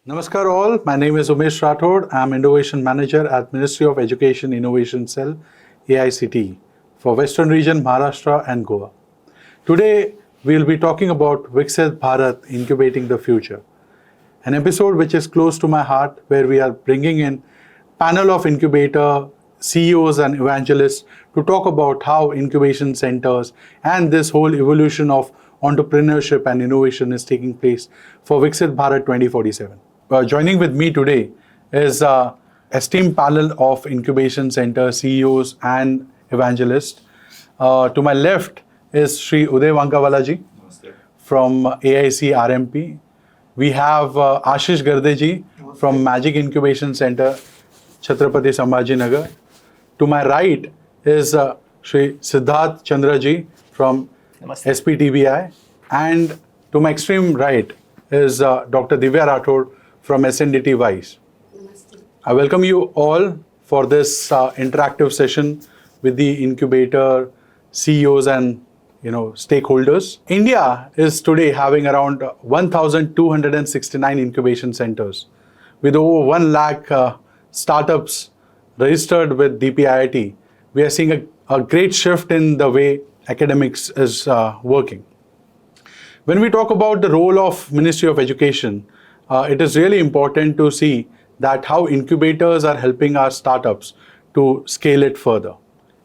Namaskar all, my name is Umesh Rathod. I'm Innovation Manager at Ministry of Education Innovation Cell, AICT, for Western Region, Maharashtra and Goa. Today, we'll be talking about Viksit Bharat, Incubating the Future, an episode which is close to my heart where we are bringing in panel of incubator CEOs and evangelists to talk about how incubation centers and this whole evolution of entrepreneurship and innovation is taking place for Viksit Bharat 2047. Joining with me today is esteemed panel of incubation center CEOs and evangelists. To my left is Sri Uday Wankawalaji from AIC RMP. We have Ashish Gardeji from Magic Incubation Center, Chhatrapati Sambhajinagar. To my right is Sri Siddharth Chandraji from SPTBI. And to my extreme right is Dr. Divya Rathod from SNDT Vice. I welcome you all for this interactive session with the incubator CEOs and stakeholders. India is today having around 1,269 incubation centers with over 1 lakh startups registered with DPIIT. We are seeing a great shift in the way academics is working. When we talk about the role of Ministry of Education, it is really important to see that how incubators are helping our startups to scale it further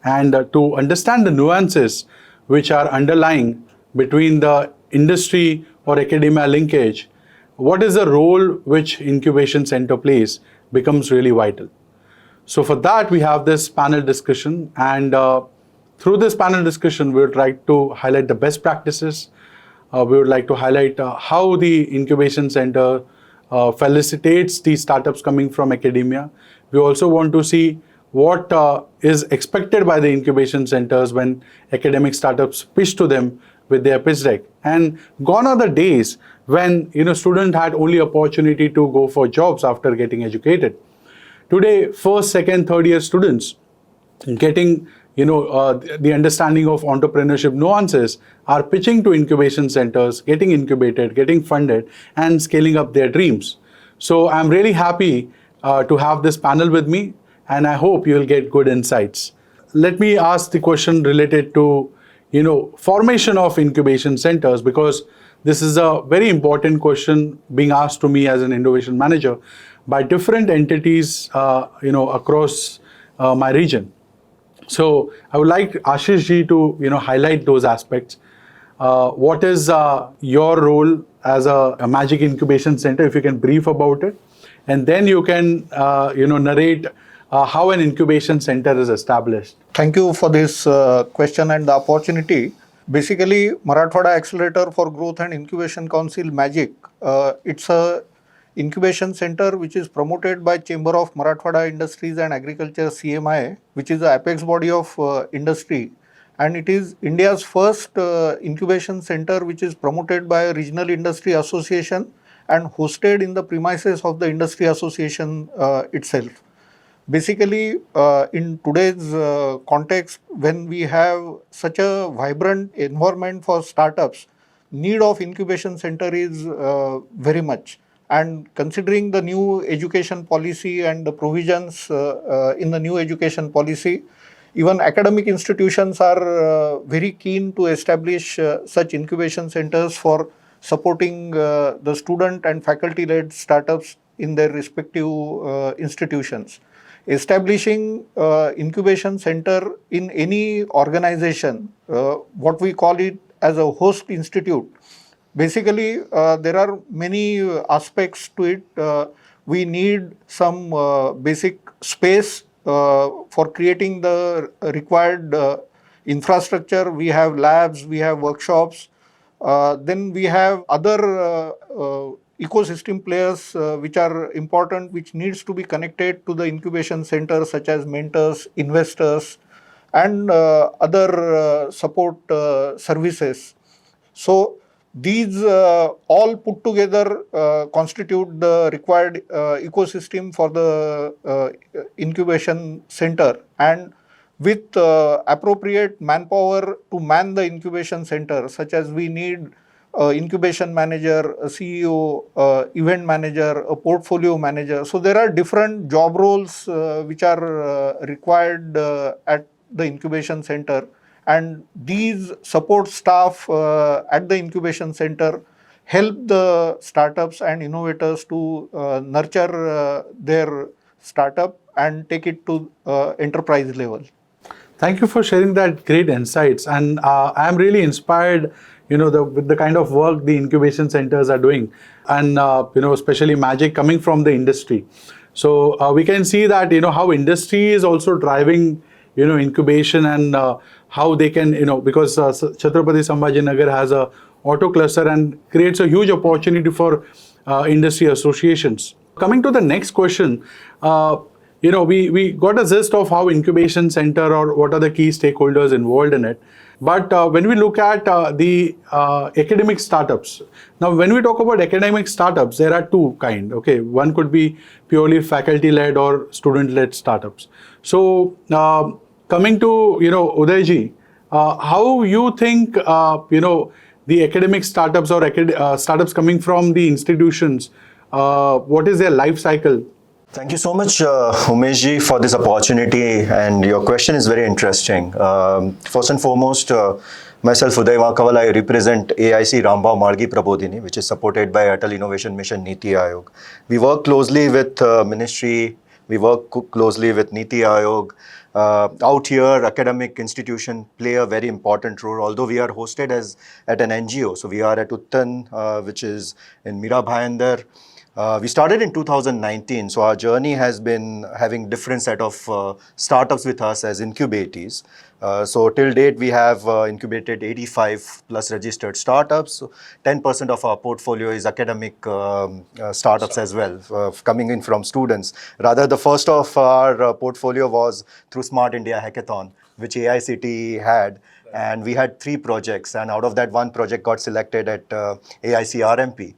and to understand the nuances which are underlying between the industry or academia linkage. What is the role which incubation center plays becomes really vital. So for that, we have this panel discussion, and through this panel discussion, we would like to highlight the best practices. We would like to highlight how the incubation center felicitates the startups coming from academia. We also want to see what is expected by the incubation centers when academic startups pitch to them with their pitch deck. And gone are the days when students had only opportunity to go for jobs after getting educated. Today, first, second, third year students getting the understanding of entrepreneurship nuances are pitching to incubation centers, getting incubated, getting funded, and scaling up their dreams. So I'm really happy to have this panel with me, and I hope you'll get good insights. Let me ask the question related to formation of incubation centers, because this is a very important question being asked to me as an innovation manager by different entities across my region. So I would like Ashish ji to highlight those aspects. What is your role as a Magic Incubation Center, if you can brief about it, and then you can narrate how an incubation center is established. Thank you for this question and the opportunity. Basically, Marathwada Accelerator for Growth and Incubation Council Magic. It's a incubation center which is promoted by Chamber of Marathwada Industries and Agriculture CMI, which is the apex body of industry, and it is India's first incubation center which is promoted by a regional industry association and hosted in the premises of the industry association itself. Basically, in today's context, when we have such a vibrant environment for startups, need of incubation center is very much. And considering the new education policy and the provisions in the new education policy, even academic institutions are very keen to establish such incubation centers for supporting the student and faculty-led startups in their respective institutions. Establishing incubation center in any organization, what we call it as a host institute. Basically, there are many aspects to it. We need some basic space for creating the required infrastructure. We have labs, we have workshops. Then we have other ecosystem players which are important, which needs to be connected to the incubation center, such as mentors, investors, and other support services. So these all put together constitute the required ecosystem for the incubation center, and with appropriate manpower to man the incubation center, such as we need incubation manager, a CEO, event manager, a portfolio manager. So there are different job roles which are required at the incubation center, and these support staff at the incubation center help the startups and innovators to nurture their startup and take it to enterprise level. Thank you for sharing that great insights, and I'm really inspired, with the kind of work the incubation centers are doing, and especially Magic coming from the industry. So we can see that how industry is also driving incubation, and how they can because Chhatrapati Sambhajinagar has a auto cluster and creates a huge opportunity for industry associations. Coming to the next question. We got a gist of how incubation center or what are the key stakeholders involved in it. But when we look at the academic startups, now when we talk about academic startups, there are two kind. Okay, one could be purely faculty-led or student-led startups. So coming to Udayji, how you think the academic startups or startups coming from the institutions, what is their life cycle? Thank you so much, Umeshji, for this opportunity, and your question is very interesting. First and foremost, myself, Uday Vakawal, I represent AIC Rambhav Margi Prabodhini, which is supported by Atal Innovation Mission Niti Aayog. We work closely with Ministry, we work closely with Niti Aayog. Out here, academic institutions play a very important role, although we are hosted at an NGO. So we are at Uttan, which is in Mira Bhayandar. We started in 2019, so our journey has been having different set of startups with us as incubators. So till date, we have incubated 85 plus registered startups. So 10% of our portfolio is academic startups as well, coming in from students. Rather, the first of our portfolio was through Smart India Hackathon, which AICTE had. And we had 3 projects, and out of that, 1 project got selected at AIC RMP.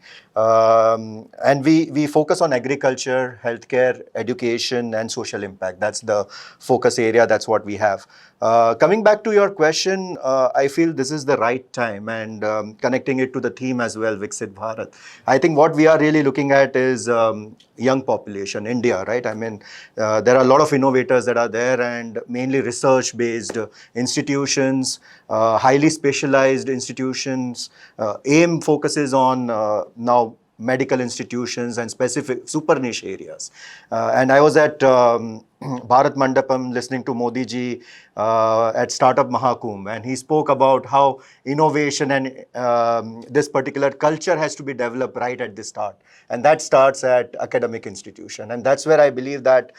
And we focus on agriculture, healthcare, education, and social impact. That's the focus area. That's what we have. Coming back to your question, I feel this is the right time, and connecting it to the theme as well, Viksit Bharat. I think what we are really looking at is young population, India, right? I mean, there are a lot of innovators that are there, and mainly research-based institutions, highly specialized institutions. AIM focuses on now medical institutions and specific super niche areas. And I was at Bharat Mandapam listening to Modi ji at Startup Mahakumbh, and he spoke about how innovation and this particular culture has to be developed right at the start. And that starts at academic institution. And that's where I believe that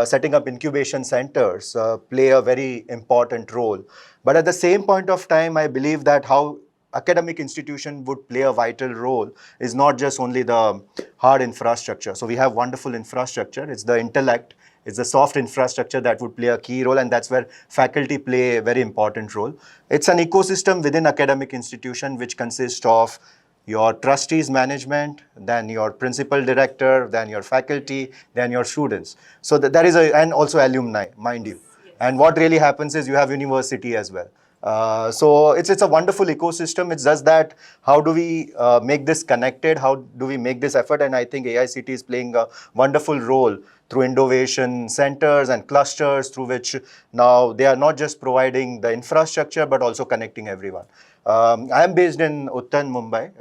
setting up incubation centers play a very important role. But at the same point of time, I believe that how academic institution would play a vital role is not just only the hard infrastructure. So we have wonderful infrastructure. It's the intellect, it's the soft infrastructure that would play a key role, and that's where faculty play a very important role. It's an ecosystem within academic institution which consists of your trustees management, then your principal director, then your faculty, then your students. So there is and also alumni, mind you. And what really happens is you have university as well. So it's a wonderful ecosystem. It's just that how do we make this connected? How do we make this effort? And I think AICT is playing a wonderful role through innovation centers and clusters through which now they are not just providing the infrastructure but also connecting everyone. I am based in Uttan, Mumbai,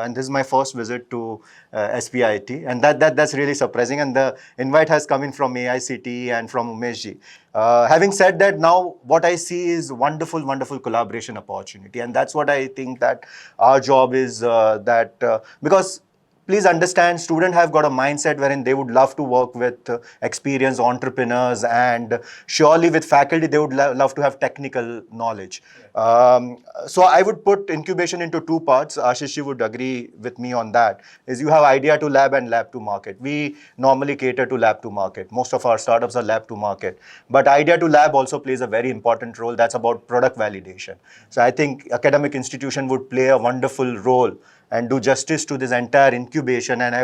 and this is my first visit to SPIT, and that's really surprising. And the invite has come in from AICT and from Umeshji. Having said that, now what I see is wonderful, wonderful collaboration opportunity, and that's what I think that our job is. Because please understand, students have got a mindset wherein they would love to work with experienced entrepreneurs, and surely with faculty, they would love to have technical knowledge. So I would put incubation into 2 parts. Ashish would agree with me on that. Is you have idea to lab and lab to market. We normally cater to lab to market. Most of our startups are lab to market. But idea to lab also plays a very important role. That's about product validation. So I think academic institution would play a wonderful role and do justice to this entire incubation. And I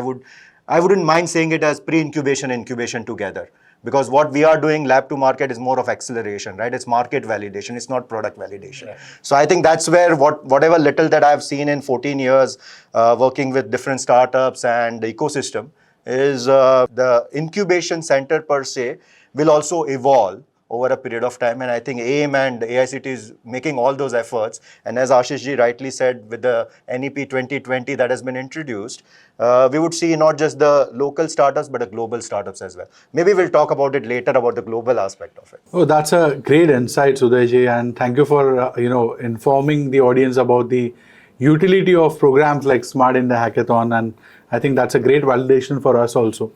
wouldn't mind saying it as pre-incubation and incubation together. because what we are doing lab to market is more of acceleration, right? It's market validation, it's not product validation. Right. So I think that's where whatever little that I've seen in 14 years working with different startups and the ecosystem is the incubation center per se will also evolve over a period of time. And I think AIM and AICT is making all those efforts. And as Ashish ji rightly said, with the NEP 2020 that has been introduced, we would see not just the local startups, but the global startups as well. Maybe we'll talk about it later about the global aspect of it. Oh, that's a great insight, Sudhajji, and thank you for informing the audience about the utility of programs like Smart India Hackathon, and I think that's a great validation for us also.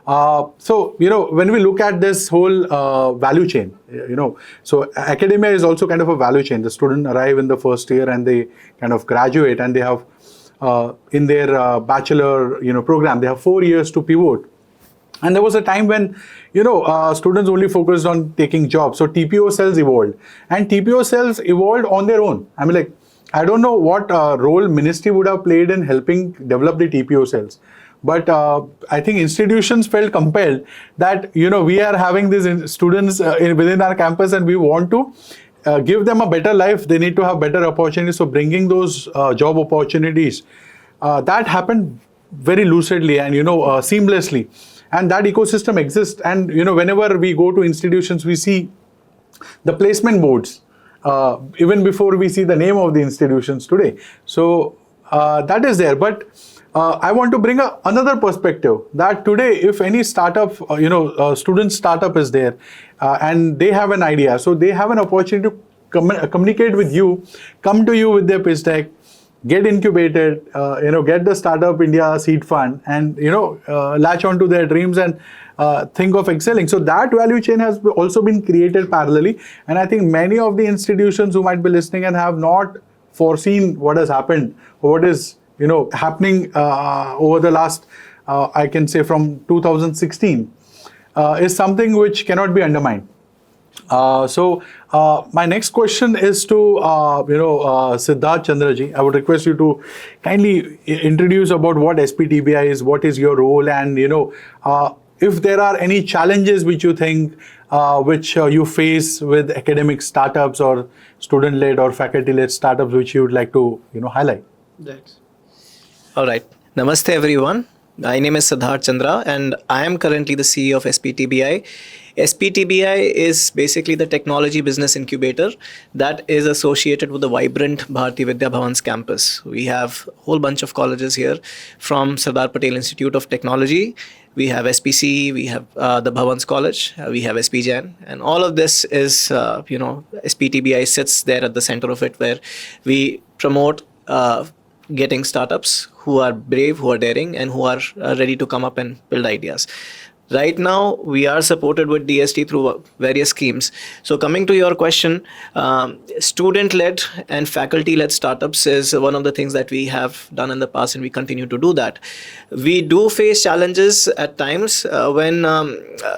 So when we look at this whole value chain, so academia is also kind of a value chain. The students arrive in the first year and they kind of graduate, and they have in their bachelor program they have 4 years to pivot. And there was a time when, students only focused on taking jobs. So TPO cells evolved, and TPO cells evolved on their own. I mean, I don't know what role ministry would have played in helping develop the TPO cells. But I think institutions felt compelled that, we are having these students within our campus and we want to give them a better life. They need to have better opportunities. So bringing those job opportunities, that happened very lucidly and, seamlessly. And that ecosystem exists. And, whenever we go to institutions, we see the placement boards, even before we see the name of the institutions today. So that is there. But I want to bring another perspective that today, if any startup, student startup is there and they have an idea, so they have an opportunity to communicate with you, come to you with their pitch deck, get incubated, get the Startup India seed fund, and latch on to their dreams and think of excelling. So that value chain has also been created parallelly, and I think many of the institutions who might be listening and have not foreseen what has happened, or what is happening over the last, I can say from 2016, is something which cannot be undermined. So my next question is to Siddharth Chandraji. I would request you to kindly introduce about what SPTBI is, what is your role, and if there are any challenges which you think which you face with academic startups or student-led or faculty-led startups which you would like to highlight. Right. All right. Namaste, everyone. My name is Siddharth Chandra, and I am currently the CEO of SPTBI. SPTBI is basically the technology business incubator that is associated with the vibrant Bharati Vidya Bhavan's campus. We have a whole bunch of colleges here, from Sardar Patel Institute of Technology, we have SPC, we have the Bhavans College, we have SPJAN, and all of this is, SPTBI sits there at the center of it, where we promote getting startups who are brave, who are daring, and who are ready to come up and build ideas. Right now, we are supported with DST through various schemes. So coming to your question, student-led and faculty-led startups is one of the things that we have done in the past, and we continue to do that. We do face challenges at times when,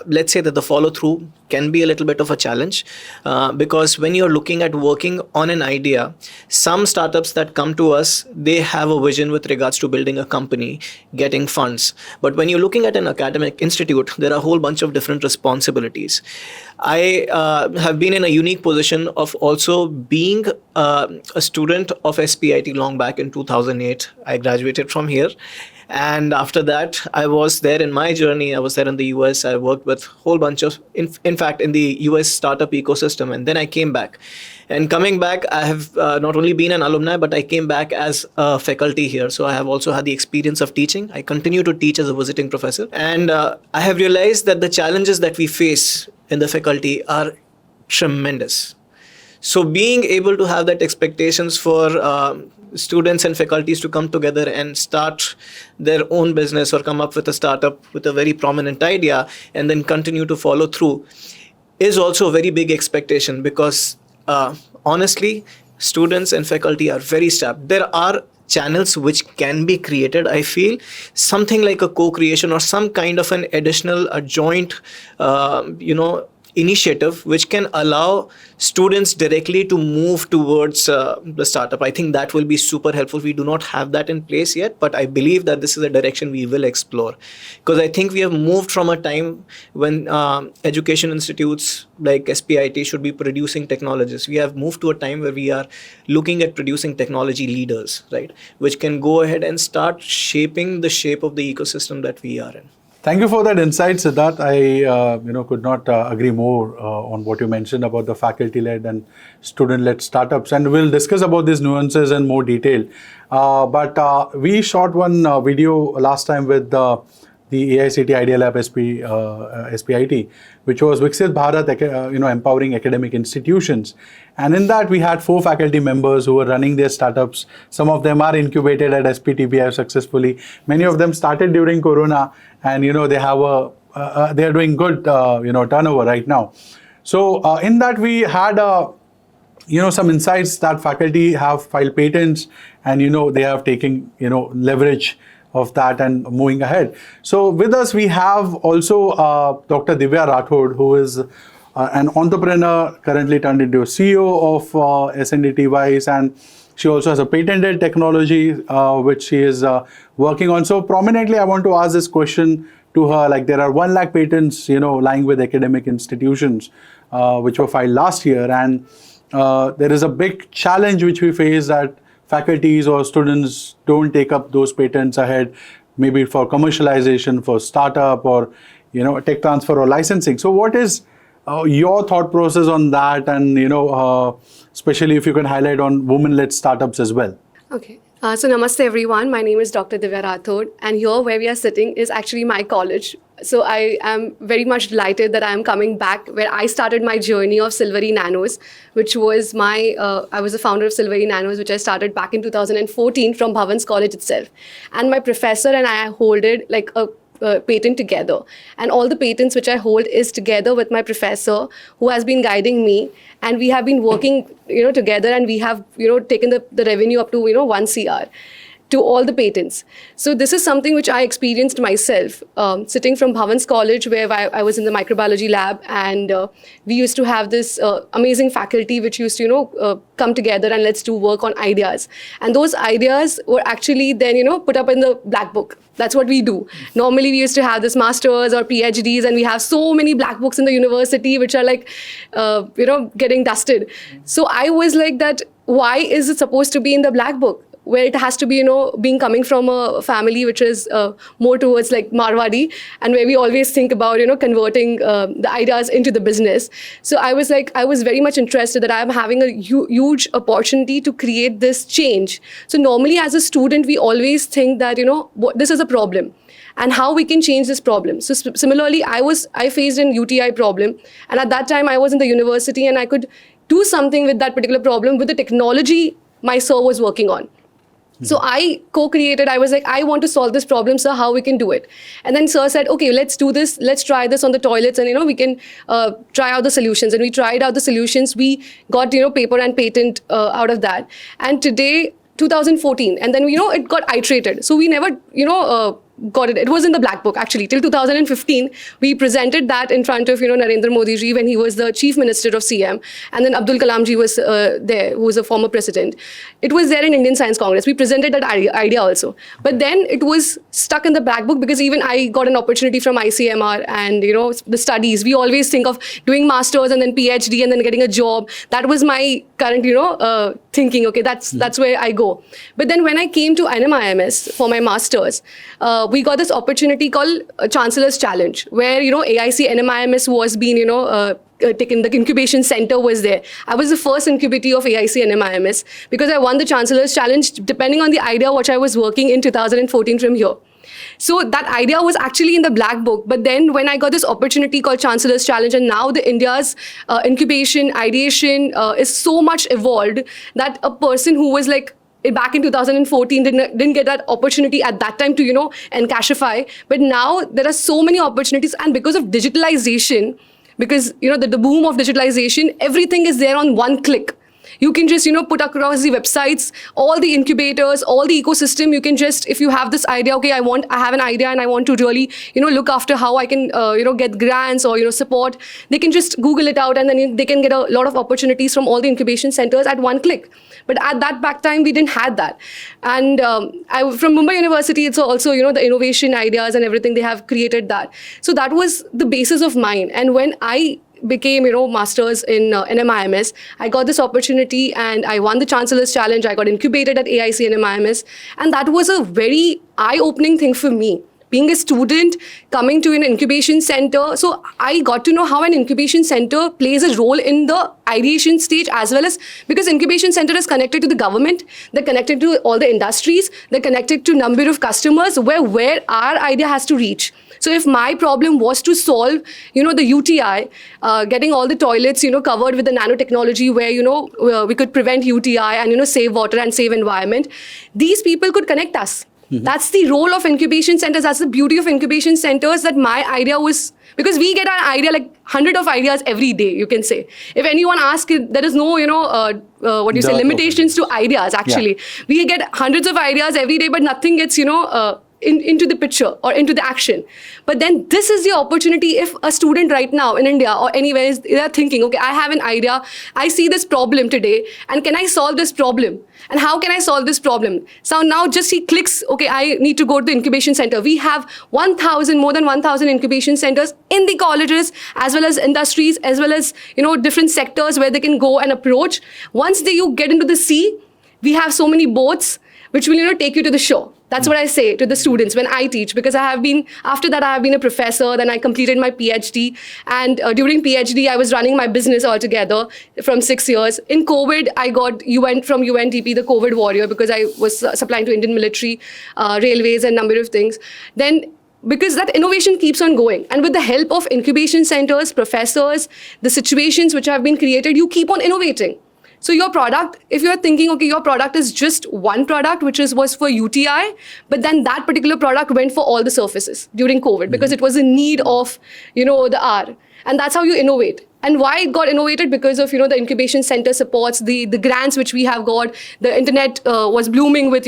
let's say that the follow-through can be a little bit of a challenge because when you're looking at working on an idea, some startups that come to us, they have a vision with regards to building a company, getting funds. But when you're looking at an academic institute, there are a whole bunch of different responsibilities. I have been in a unique position of also being a student of SPIT long back in 2008. I graduated from here. And after that, I was there in my journey. I was there in the US. I worked with a whole bunch of, in fact, in the US startup ecosystem. And then I came back. And coming back, I have not only been an alumni, but I came back as a faculty here. So I have also had the experience of teaching. I continue to teach as a visiting professor. And I have realized that the challenges that we face in the faculty are tremendous. So being able to have that expectations for students and faculties to come together and start their own business or come up with a startup with a very prominent idea and then continue to follow through is also a very big expectation because honestly, students and faculty are very strapped. There are channels which can be created, I feel, something like a co-creation or some kind of an additional, a joint, initiative which can allow students directly to move towards the startup. I think that will be super helpful. We do not have that in place yet, but I believe that this is a direction we will explore, because I think we have moved from a time when education institutes like SPIT should be producing technologists. We have moved to a time where we are looking at producing technology leaders, right, which can go ahead and start shaping the shape of the ecosystem that we are in. Thank you for that insight, Siddharth. I could not agree more on what you mentioned about the faculty-led and student-led startups, and we'll discuss about these nuances in more detail. But we shot one video last time with the AICT Idea Lab SPIT, which was Viksit Bharat, empowering academic institutions. And in that, we had 4 faculty members who were running their startups. Some of them are incubated at SPTBI successfully. Many of them started during Corona, and they have they are doing good turnover right now. So in that, we had some insights that faculty have filed patents, and they have taken leverage of that and moving ahead. So with us, we have also Dr. Divya Rathod, who is an entrepreneur, currently turned into a CEO of SNDT Wise, and she also has a patented technology which she is working on. So prominently, I want to ask this question to her, like there are 1 lakh patents, lying with academic institutions, which were filed last year. And there is a big challenge which we face, that faculties or students don't take up those patents ahead, maybe for commercialization, for startup, or tech transfer or licensing. So what is your thought process on that, and especially if you can highlight on women-led startups as well? Okay. So namaste everyone. My name is Dr. Divya Rathod, and here where we are sitting is actually my college. So I am very much delighted that I am coming back where I started my journey of Silvery Nanos, which was I was the founder of Silvery Nanos, which I started back in 2014 from Bhavan's College itself. And my professor and I hold it like a patent together, and all the patents which I hold is together with my professor who has been guiding me, and we have been working together, and we have taken the revenue up to 1 CR to all the patents. So this is something which I experienced myself, sitting from Bhavan's College, where I was in the microbiology lab, and we used to have this amazing faculty which used to come together and let's do work on ideas. And those ideas were actually then put up in the black book. That's what we do. Normally we used to have this masters or PhDs, and we have so many black books in the university which are like getting dusted. So I was like that, why is it supposed to be in the black book, where it has to be, being coming from a family which is more towards like Marwadi, and where we always think about, converting the ideas into the business. So I was very much interested that I'm having a huge opportunity to create this change. So normally as a student, we always think that, this is a problem and how we can change this problem. So similarly, I faced an UTI problem, and at that time I was in the university, and I could do something with that particular problem with the technology my sir was working on. So I co-created, I was like, I want to solve this problem, sir, how we can do it. And then sir said, okay, let's do this. Let's try this on the toilets, and, we can try out the solutions. And we tried out the solutions. We got, paper and patent out of that. And today, 2014, and then, it got iterated. So we never, got it. It was in the black book, actually. Till 2015, we presented that in front of, Narendra Modi ji when he was the chief minister of CM. And then Abdul Kalam ji was there, who was a former president. It was there in Indian Science Congress. We presented that idea also. But then it was stuck in the black book, because even I got an opportunity from ICMR and, the studies. We always think of doing masters and then PhD and then getting a job. That was my current, thinking. Okay, that's where I go. But then when I came to NMIMS for my masters, we got this opportunity called Chancellor's Challenge, where, AIC NMIMS was being, taken, the incubation center was there. I was the first incubatee of AIC NMIMS because I won the Chancellor's Challenge depending on the idea which I was working in 2014 from here. So that idea was actually in the black book. But then when I got this opportunity called Chancellor's Challenge, and now the India's incubation, ideation is so much evolved that a person who was like, back in 2014 didn't get that opportunity at that time to encashify, but now there are so many opportunities, and because of digitalization, because the boom of digitalization, everything is there on one click. You can just, put across the websites, all the incubators, all the ecosystem. You can just, if you have this idea, okay, I have an idea and I want to really, look after how I can, get grants or, support. They can just Google it out, and then they can get a lot of opportunities from all the incubation centers at one click. But at that back time, we didn't have that. And from Mumbai University, it's also, the innovation ideas and everything, they have created that. So that was the basis of mine. And when I became, masters in NMIMS, I got this opportunity and I won the Chancellor's Challenge. I got incubated at AIC NMIMS. And that was a very eye-opening thing for me. Being a student, coming to an incubation center, so I got to know how an incubation center plays a role in the ideation stage, as well as because incubation center is connected to the government, they're connected to all the industries, they're connected to number of customers where our idea has to reach. So if my problem was to solve, the UTI, getting all the toilets, covered with the nanotechnology where, we could prevent UTI and, save water and save environment, these people could connect us. Mm-hmm. That's the role of incubation centers. That's the beauty of incubation centers, that my idea was, because we get an idea, like 100 of ideas every day, you can say. If anyone asks, there is no, limitations to ideas, actually. Yeah. We get hundreds of ideas every day, but nothing gets, into the picture or into the action. But then this is the opportunity. If a student right now in India or anywhere they're thinking, okay, I have an idea, I see this problem today, and can I solve this problem? And how can I solve this problem? So now just he clicks, okay, I need to go to the incubation center. We have more than 1,000 incubation centers in the colleges, as well as industries, as well as, different sectors where they can go and approach. Once you get into the sea, we have so many boats which will, take you to the shore. That's what I say to the students when I teach, because after that I have been a professor, then I completed my PhD. And during PhD, I was running my business altogether from 6 years. In COVID, I got from UNDP, the COVID warrior, because I was supplying to Indian military, railways, and number of things. Then because that innovation keeps on going. And with the help of incubation centers, professors, the situations which have been created, you keep on innovating. So your product, if you're thinking, okay, your product is just one product, which was for UTI, but then that particular product went for all the surfaces during COVID, because it was in need of, the hour. And that's how you innovate. And why it got innovated? Because of, the incubation center supports, the grants which we have got. The internet was blooming with,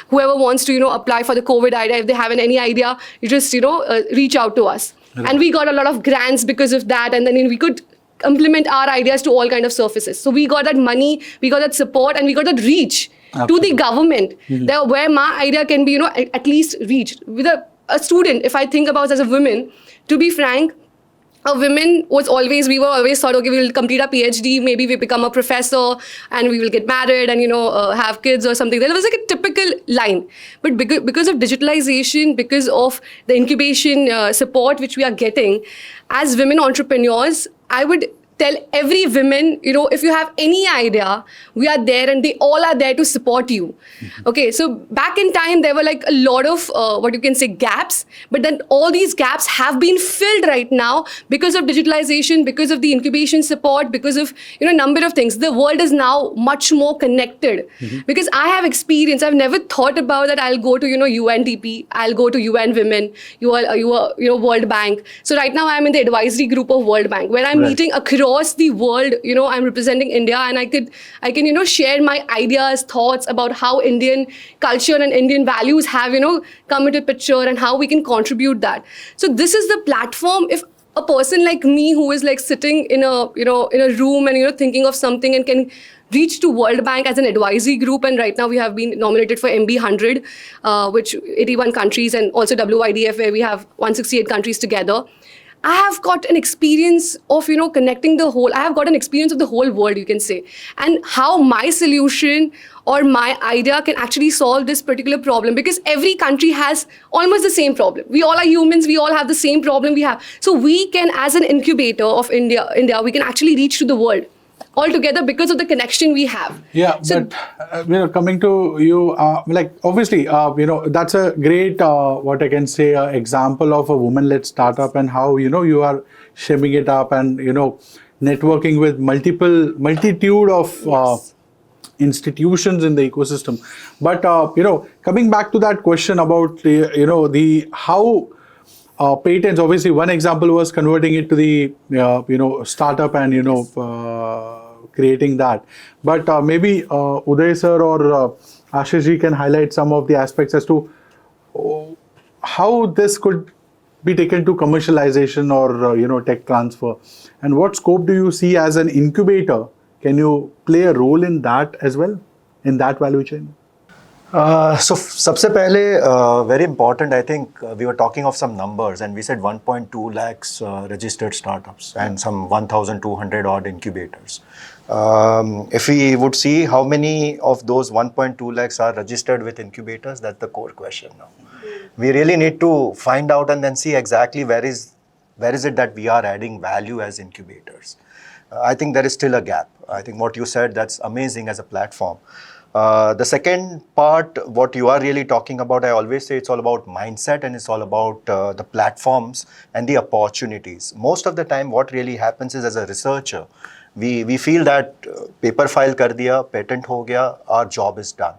whoever wants to, apply for the COVID idea. If they have any idea, you just, reach out to us. Right. And we got a lot of grants because of that. And then we could implement our ideas to all kind of surfaces. So we got that money, we got that support, and we got that reach. Absolutely. To the government, where my idea can be, at least reached. With a student, if I think about as a woman, to be frank, we were always thought, okay, we'll complete our PhD, maybe we become a professor and we will get married and, have kids or something. That was like a typical line. But because of digitalization, because of the incubation support which we are getting, as women entrepreneurs, I would tell every woman, if you have any idea, we are there, and they all are there to support you. Mm-hmm. Okay, so back in time, there were like a lot of, gaps, but then all these gaps have been filled right now because of digitalization, because of the incubation support, because of, number of things. The world is now much more connected. Mm-hmm. Because I have experience, I've never thought about that I'll go to, UNDP, I'll go to UN Women, World Bank. So right now I'm in the advisory group of World Bank, where I'm meeting across the world. I'm representing India, and I can share my ideas, thoughts about how Indian culture and Indian values have come into picture, and how we can contribute that. So this is the platform. If a person like me, who is like sitting in a room and thinking of something, and can reach to World Bank as an advisory group, and right now we have been nominated for MB100, which 81 countries, and also WIDF, where we have 168 countries together. I have got an experience of, connecting I have got an experience of the whole world, you can say, and how my solution or my idea can actually solve this particular problem, because every country has almost the same problem. We all are humans, we all have the same problem we have. So we can, as an incubator of India, we can actually reach to the world altogether because of the connection we have. Yeah, so, but coming to you, obviously, that's a great, what I can say, example of a woman-led startup, and how you are shaping it up, and networking with multitude of institutions in the ecosystem. But coming back to that question about the how. Patents, obviously, one example was converting it to the startup and creating that. But maybe Uday sir or Ashish ji can highlight some of the aspects as to how this could be taken to commercialization or tech transfer, and what scope do you see as an incubator? Can you play a role in that as well, in that value chain? So सबसे पहले very important, I think we were talking of some numbers and we said 1.2 lakhs registered startups and some 1,200 odd incubators. If we would see how many of those 1.2 lakhs are registered with incubators, that's the core question now. We really need to find out and then see exactly where is it that we are adding value as incubators. I think there is still a gap. I think what you said, that's amazing as a platform. The second part, what you are really talking about, I always say it's all about mindset and it's all about the platforms and the opportunities. Most of the time, what really happens is as a researcher, we feel that paper file kar diya, patent ho gaya, our job is done.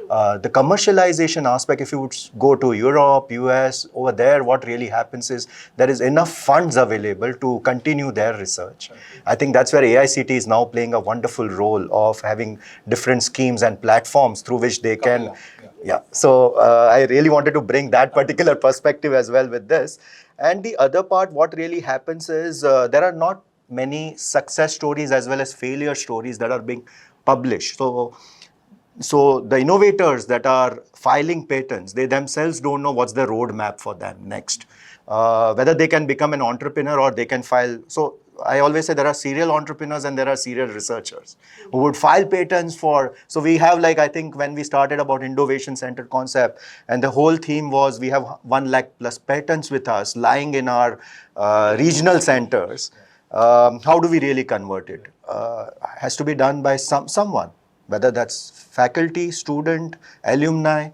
The commercialization aspect, if you would go to Europe, US, over there, what really happens is there is enough funds available to continue their research. I think that's where AICT is now playing a wonderful role of having different schemes and platforms through which they can. Yeah. So I really wanted to bring that particular perspective as well with this. And the other part, what really happens is there are not many success stories as well as failure stories that are being published. So the innovators that are filing patents, they themselves don't know what's the roadmap for them next. Whether they can become an entrepreneur or they can file. So I always say there are serial entrepreneurs and there are serial researchers who would file patents for. So we have, like, I think when we started about innovation center concept, and the whole theme was we have 1 lakh plus patents with us lying in our regional centers. How do we really convert it? Has to be done by someone, whether that's faculty, student, alumni.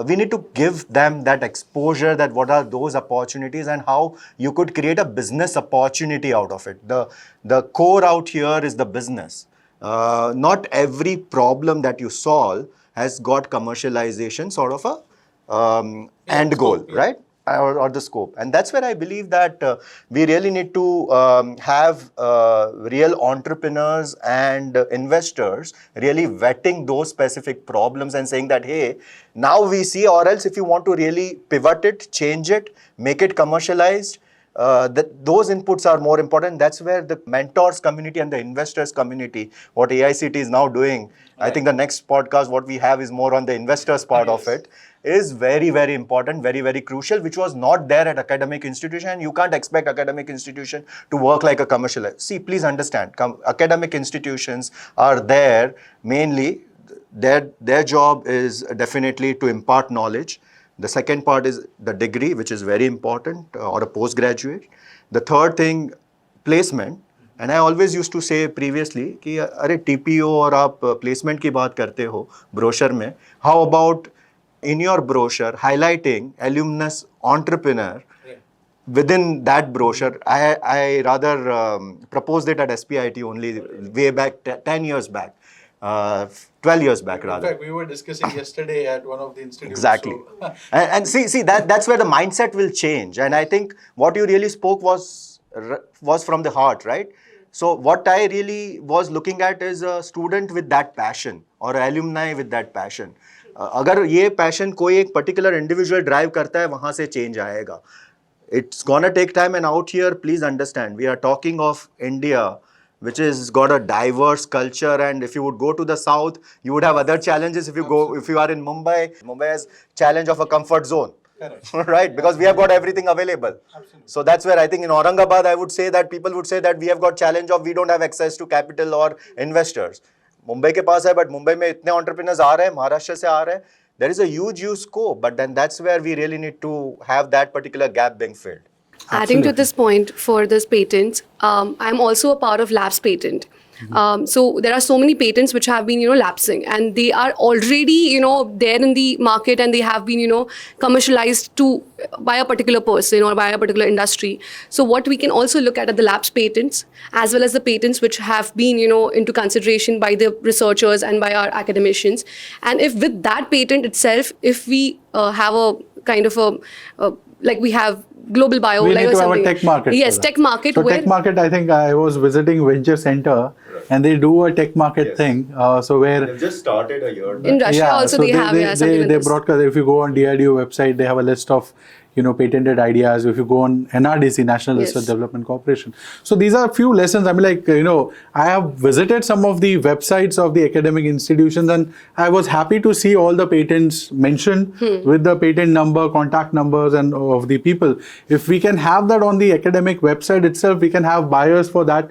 We need to give them that exposure, that what are those opportunities and how you could create a business opportunity out of it. The core out here is the business. Not every problem that you solve has got commercialization sort of a end goal, right? Or the scope. And that's where I believe that we really need to have real entrepreneurs and investors really vetting those specific problems and saying that, hey, now we see, or else if you want to really pivot it, change it, make it commercialized, those inputs are more important. That's where the mentors community and the investors community, what AICT is now doing, right. I think the next podcast, what we have is more on the investors part of it, is very, very important, very, very crucial, which was not there at academic institution. You can't expect academic institution to work like a commercial. See, please understand, academic institutions are there mainly, their job is definitely to impart knowledge. The second part is the degree, which is very important, or a postgraduate. The third thing, placement. And I always used to say previously, कि अरे TPO और आप placement की बात करते हो brochure में. How about in your brochure highlighting alumnus entrepreneur? Within that brochure, I rather proposed it at SPIT only way back 10 years back. 12 years back, rather. In fact, we were discussing yesterday at one of the institutes. Exactly. So. and see, that's where the mindset will change. And I think what you really spoke was from the heart, right? So what I really was looking at is a student with that passion or alumni with that passion. अगर ये passion कोई एक particular individual drive करता है, वहाँ से change आएगा. It's gonna take time, and out here, please understand, we are talking of India, which has got a diverse culture, and if you would go to the south, you would have other challenges. If you are in Mumbai has challenge of a comfort zone. Right, because we have got everything available. Absolutely. So that's where I think in Aurangabad, I would say that people would say that we have got challenge of we don't have access to capital or investors. Mumbai के पास है, but Mumbai में इतने entrepreneurs आ रहे हैं, महाराष्ट्र से आ रहे हैं. There is a huge scope, but then that's where we really need to have that particular gap being filled. Adding to this point for this patent, I'm also a part of Labs patent. So there are so many patents which have been, lapsing, and they are already, there in the market, and they have been, commercialized by a particular person or by a particular industry. So what we can also look at the Labs patents, as well as the patents which have been, into consideration by the researchers and by our academicians. And if with that patent itself, if we have a kind of like we have global bio. We like need or to have a something. tech market. Yes, for that. tech market. So where tech market, I think I was visiting Venture Center, and they do a tech market Yes. thing. So where They've just started a year back. in Russia yeah, also so they have something like they this. broadcast. If you go on DRDO website, they have a list of patented ideas. If you go on NRDC, National Yes. Research Development Corporation, so these are a few lessons. I mean, like I have visited some of the websites of the academic institutions, and I was happy to see all the patents mentioned with the patent number, contact numbers, and of the people. If we can have that on the academic website itself, we can have buyers for that.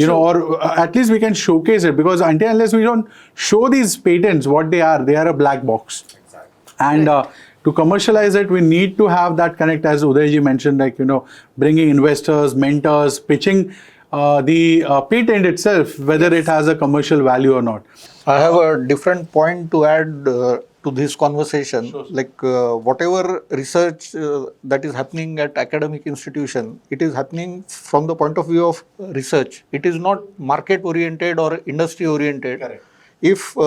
Or at least we can showcase it, because until unless we don't show these patents what they are a black box. And to commercialize it, we need to have that connect, as Udayji mentioned, like bringing investors, mentors, pitching the patent itself, whether it has a commercial value or not. I have a different point to add to this conversation. Like whatever research that is happening at academic institution, it is happening from the point of view of research. It is not market oriented or industry oriented. Correct. If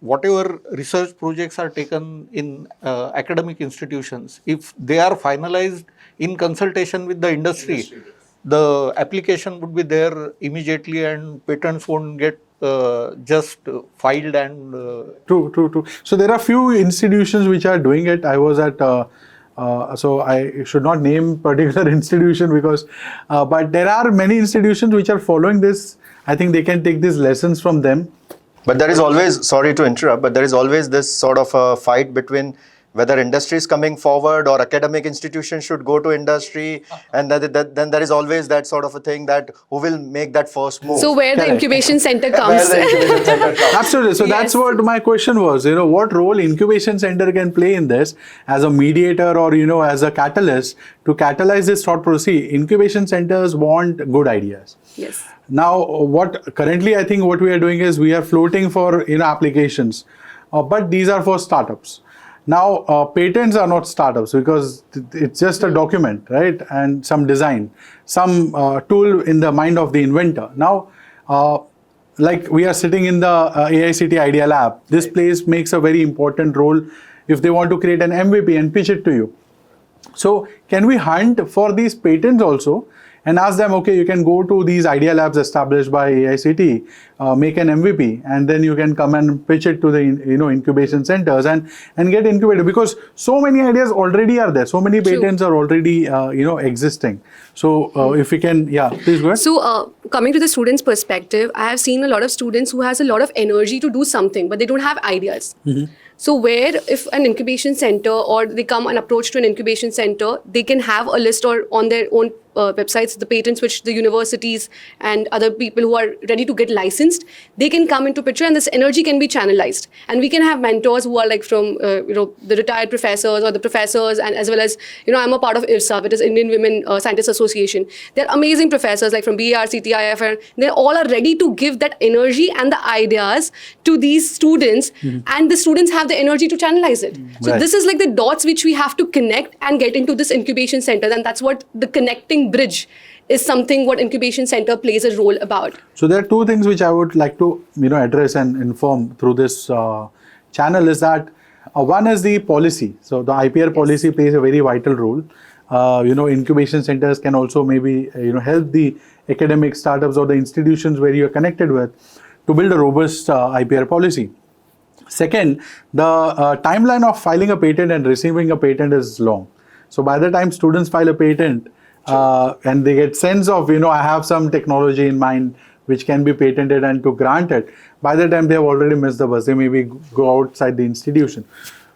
whatever research projects are taken in academic institutions, if they are finalized in consultation with the industry, the application would be there immediately and patents won't get just filed and True. So there are few institutions which are doing it. I was at, so I should not name particular institution because, but there are many institutions which are following this. I think they can take these lessons from them. But there is always, sorry to interrupt, but there is always this sort of a fight between whether industry is coming forward or academic institutions should go to industry, and then there is always that sort of a thing that who will make that first move. So where the Correct. incubation center Where comes. the incubation center comes. Absolutely. So that's Yes. what my question was. What role incubation center can play in this as a mediator or as a catalyst to catalyze this thought process? Incubation centers want good ideas. Yes. Now, what currently I think what we are doing is we are floating for applications, but these are for startups. Now, patents are not startups because it's just a document, right? And some design, some tool in the mind of the inventor. Now, like we are sitting in the AICT Idea Lab, this place makes a very important role if they want to create an MVP and pitch it to you. So, can we hunt for these patents also and ask them, okay, you can go to these idea labs established by AICT, make an MVP, and then you can come and pitch it to the incubation centers and get incubated, because so many ideas already are there, so many patents are already existing. So if we can, please go ahead. So coming to the students' perspective, I have seen a lot of students who has a lot of energy to do something, but they don't have ideas. So where if an incubation center or they come and approach to an incubation center, they can have a list or on their own websites, the patents which the universities and other people who are ready to get licensed, they can come into picture and this energy can be channelized. And we can have mentors who are like from, the retired professors or the professors, and as well as, I'm a part of IRSA, which is Indian Women Scientists Association. They're amazing professors like from BAR, CTIF, and they all are ready to give that energy and the ideas to these students, and the students have the energy to channelize it. So Right. this is like the dots which we have to connect and get into this incubation center, and that's what the connecting bridge is, something what incubation center plays a role about. So there are two things which I would like to address and inform through this channel is that one is the policy. So the IPR policy plays a very vital role. Incubation centers can also maybe help the academic startups or the institutions where you are connected with to build a robust IPR policy. Second, the timeline of filing a patent and receiving a patent is long. So by the time students file a patent and they get sense of, I have some technology in mind which can be patented and to grant it, by the time they have already missed the bus, they maybe go outside the institution.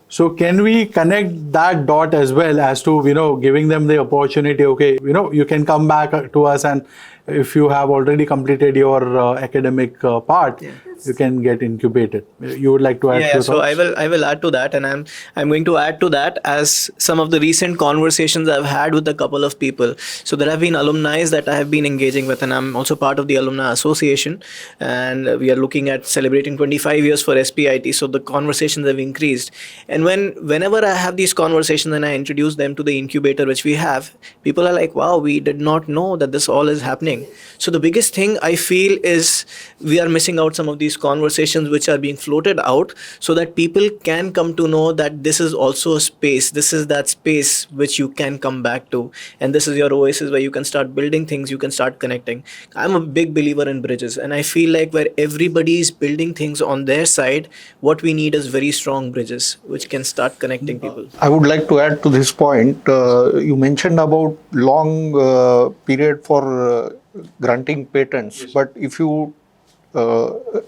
So can we connect that dot as well as to, giving them the opportunity, okay, you can come back to us, and if you have already completed your academic part, you can get incubated. You would like to add to So I will add to that, and I'm going to add to that as some of the recent conversations I've had with a couple of people. So there have been alumni that I have been engaging with, and I'm also part of the alumni association, and we are looking at celebrating 25 years for SPIT. So the conversations have increased, and whenever I have these conversations and I introduce them to the incubator which we have, people are like, wow, we did not know that this all is happening. happening. So the biggest thing I feel is we are missing out some of these conversations which are being floated out, so that people can come to know that this is also a space. This is that space which you can come back to, and this is your oasis where you can start building things, you can start connecting. I'm a big believer in bridges, and I feel like where everybody is building things on their side, what we need is very strong bridges which can start connecting people. I would like to add to this point. You mentioned about long period for granting patents, but if you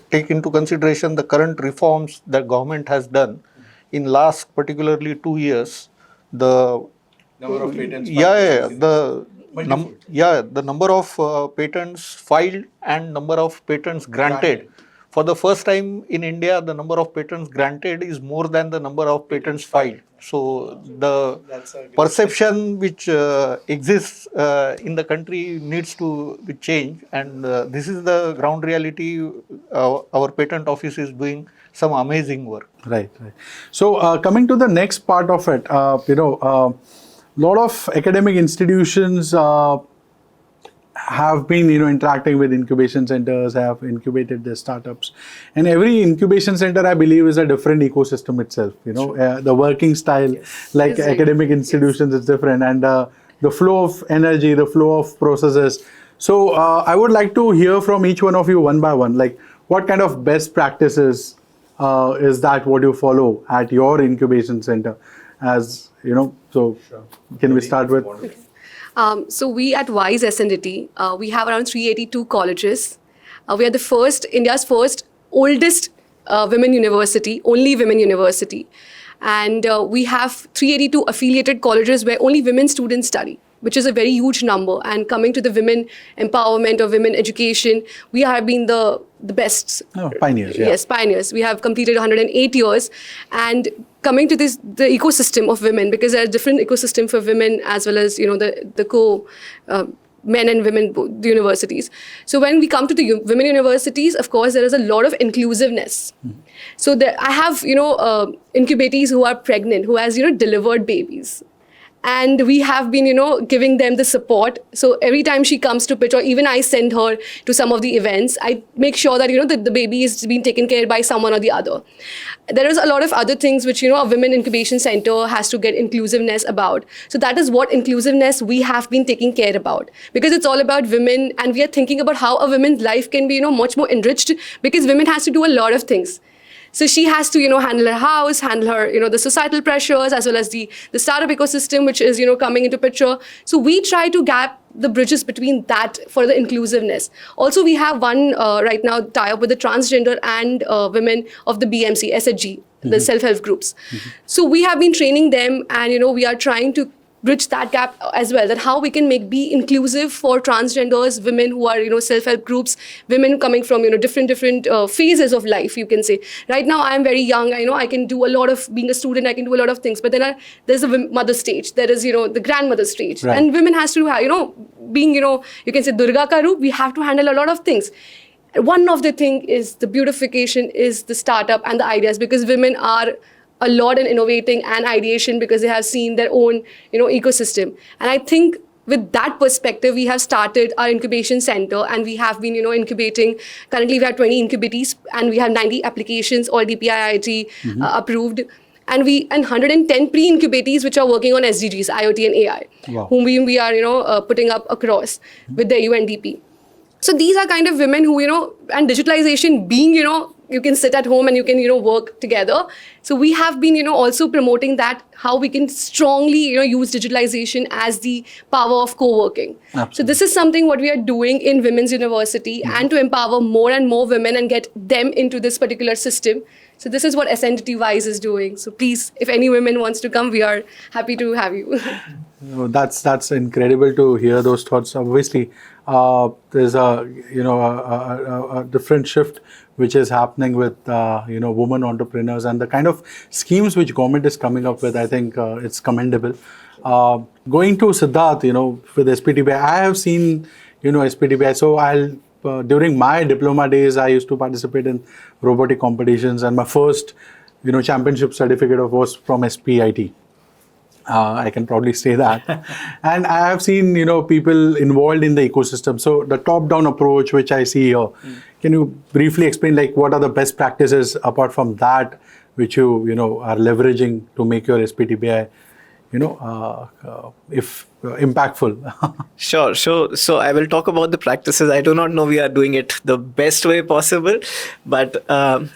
take into consideration the current reforms that government has done in last particularly 2 years, the Number of patents. the number of patents filed and number of patents granted. For the first time in India, the number of patents granted is more than the number of patents filed. So the perception which exists in the country needs to change, and this is the ground reality. Our patent office is doing some amazing work. Right. So coming to the next part of it, lot of academic institutions have been interacting with incubation centers, have incubated their startups, and every incubation center, I believe, is a different ecosystem itself. The working style, like Yes, right. academic institutions, is different, and the flow of energy, the flow of processes. So I would like to hear from each one of you one by one, like what kind of best practices is that what you follow at your incubation center, as so can we start with? So we at WISE SNDT, we have around 382 colleges. We are India's first oldest women university, only women university. And we have 382 affiliated colleges where only women students study, which is a very huge number. And coming to the women empowerment or women education, we have been the best. Oh, pioneers, yeah. Yes, pioneers. We have completed 108 years. And coming to the ecosystem of women, because there are different ecosystem for women as well as, the men and women universities. So when we come to the women universities, of course, there is a lot of inclusiveness. So I have, incubatees who are pregnant, who has, delivered babies. And we have been, giving them the support. So every time she comes to pitch, or even I send her to some of the events, I make sure that, the baby is being taken care by someone or the other. There is a lot of other things which, a women incubation center has to get inclusiveness about. So that is what inclusiveness we have been taking care about. Because it's all about women, and we are thinking about how a woman's life can be, much more enriched, because women has to do a lot of things. So she has to, handle her house, handle her, the societal pressures, as well as the startup ecosystem, which is, coming into picture. So we try to gap the bridges between that for the inclusiveness. Also, we have one right now tie-up with the transgender and women of the BMC, SHG, the self-help groups. So we have been training them, and, we are trying to bridge that gap as well, that how we can be inclusive for transgenders, women who are, self-help groups, women coming from, different phases of life, you can say. Right now, I am very young. I can do a lot of, being a student, I can do a lot of things. But then there's a mother stage. There is, the grandmother stage. Right. And women has to, being, you can say Durga ka roop, we have to handle a lot of things. One of the thing is the beautification is the startup and the ideas, because women are a lot in innovating and ideation, because they have seen their own, ecosystem. And I think with that perspective, we have started our incubation center, and we have been, incubating. Currently, we have 20 incubatees, and we have 90 applications, all DPIIT approved. And 110 pre-incubatees which are working on SDGs, IoT and AI, Wow. whom we are, putting up across with the UNDP. So these are kind of women who, and digitalization being, you can sit at home and you can, work together. So we have been, also promoting that, how we can strongly, use digitalization as the power of co-working. Absolutely. So this is something what we are doing in Women's University, and to empower more and more women and get them into this particular system. So this is what SNDT WISE is doing. So please, if any women wants to come, we are happy to have you. That's incredible to hear those thoughts. Obviously, there's a different shift which is happening with women entrepreneurs, and the kind of schemes which government is coming up with. I think it's commendable. Going to Siddharth, with SPTBI, I have seen SPTBI. So during my diploma days, I used to participate in robotic competitions, and my first championship certificate was from SPIT. I can proudly say that. And I have seen, people involved in the ecosystem. So the top-down approach, which I see here, can you briefly explain, like, what are the best practices apart from that, which you are leveraging to make your SPTBI, if impactful? Sure. So I will talk about the practices. I do not know we are doing it the best way possible, but